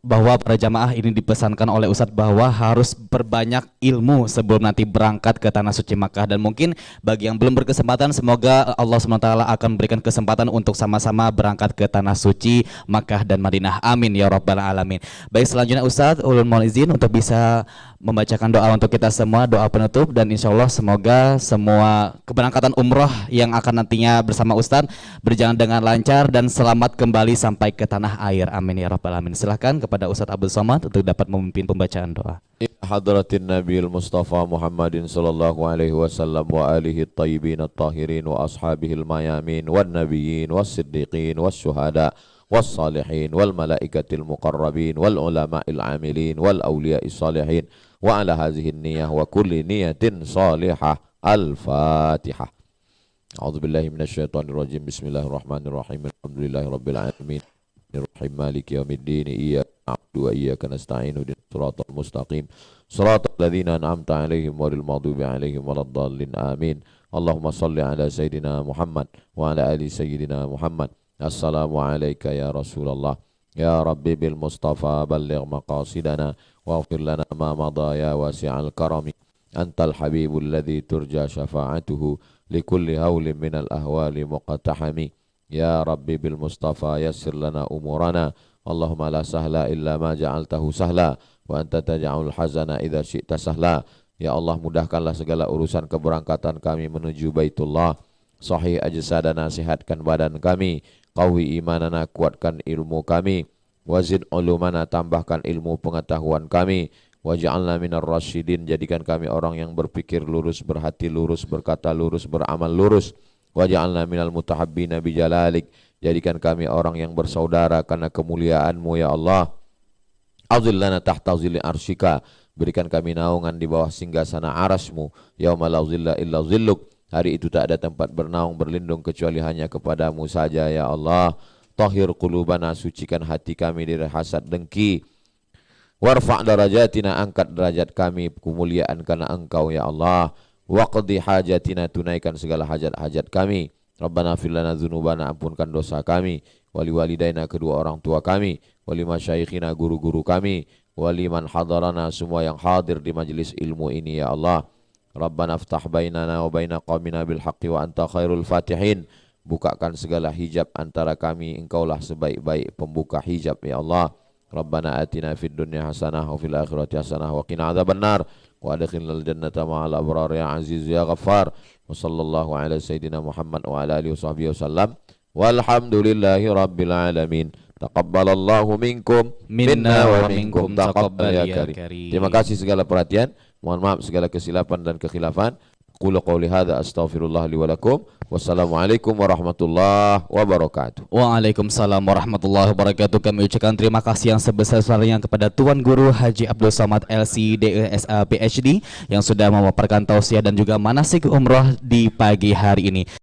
bahwa para jamaah ini dipesankan oleh Ustadz bahwa harus berbanyak ilmu sebelum nanti berangkat ke Tanah Suci Makkah. Dan mungkin bagi yang belum berkesempatan, semoga Allah SWT akan memberikan kesempatan untuk sama-sama berangkat ke Tanah Suci Makkah dan Madinah. Amin ya rabbal alamin. Baik, selanjutnya Ustadz ulun mohon izin untuk bisa membacakan doa untuk kita semua, doa penutup, dan insya Allah semoga semua keberangkatan umroh yang akan nantinya bersama Ustadz berjalan dengan lancar dan selamat kembali sampai ke tanah air. Amin ya rabbal alamin. Silahkan kepada Ustadz Abdul Somad untuk dapat memimpin pembacaan doa. Hadratin Nabiul Mustafa Muhammadin sallallahu alaihi wasallam wa alihi at-tayyibin at-tahirin wa ashabihil mayamin wan nabiyyin was siddiqin was syuhada was salihin wal malaikatil muqarrabin wal ulama'il amilin wal awliya'is salihin wa ala hadhihi niyyah wa kulli niyatin salihah. Al-Fatihah. A'udzu billahi minasyaitonir rajim. Bismillahirrahmanirrahim. Alhamdulillahirabbil alamin. Ar-Rahim Maliki yaumiddin. Iyyaka na'budu wa iyyaka nasta'in. Ihdinas siratal mustaqim. Siratal ladzina an'amta 'alaihim ghairil maghdubi 'alaihim waladdallin. Amin. Allahumma shalli ala sayyidina Muhammad wa ala ali sayyidina Muhammad. Assalamu alayka ya Rasulullah. Ya Rabbi bil Mustafa balligh maqasidana waghfir lana ma madha ya wasi'al karami. Antal habibul ladzi turja syafa'atuhu likulli haulin minal ahwali muqtahami. Ya Rabbi bil Mustafa yassir lana umurana. Allahumma la sahla illa ma ja'altahu sahla wa anta taj'alul hazana idza syi'ta sahla. Ya Allah, mudahkanlah segala urusan keberangkatan kami menuju Baitullah. Sahih ajsadana, sehatkan badan kami. Qawi imanana, kuatkan ilmu kami. Wazid ulumana, tambahkan ilmu pengetahuan kami. Waj'alna minar rasyidin, jadikan kami orang yang berpikir lurus, berhati lurus, berkata lurus, beramal lurus. Waj'alna minal mutahabbina bijalalik, jadikan kami orang yang bersaudara karena kemuliaan-Mu ya Allah. Azillana tahta zilli arsyika, berikan kami naungan di bawah singgasana arasmu. Yauma la zilla illa zilluk, hari itu tak ada tempat bernaung berlindung kecuali hanya kepadamu saja ya Allah. Tahhir qulubana, sucikan hati kami dari hasad dengki. Warfa' darajatina, angkat derajat kami, kemuliaan karena Engkau ya Allah. Waqdi hajatina, tunaikan segala hajat-hajat kami. Rabbana fir lana dzunubana, ampunkan dosa kami. Wali walidaina, kedua orang tua kami. Wali masyaikhina, guru-guru kami. Wali man hadarana, semua yang hadir di majelis ilmu ini ya Allah. Rabbana ftah bainana wa baina qaumina bil haqqi wa anta khairul fatihin. Bukakan segala hijab antara kami, Engkaulah sebaik-baik pembuka hijab ya Allah. Rabbana atina fid dunya hasanah wa fil akhirati hasanah wa qina adzabannar wa adkhilnal jannata ma'al abrar ya aziz ya ghaffar. Wa sallallahu ala sayyidina Muhammad wa ala alihi washabbihi wasallam. Walhamdulillahi rabbil alamin. Taqabbalallahu minkum minna wa minkum taqabbal ya karim. Terima kasih segala perhatian. Mohon maaf segala kesilapan dan kekhilafan. Qul qouli hadza astaghfirullah li wa lakum. Wassalamualaikum warahmatullahi wabarakatuh. Waalaikumsalam warahmatullahi wabarakatuh. Kami ucapkan terima kasih yang sebesar-besarnya kepada Tuan Guru Haji Abdul Somad LC DSA PhD yang sudah memaparkan tausiah dan juga manasik umroh di pagi hari ini.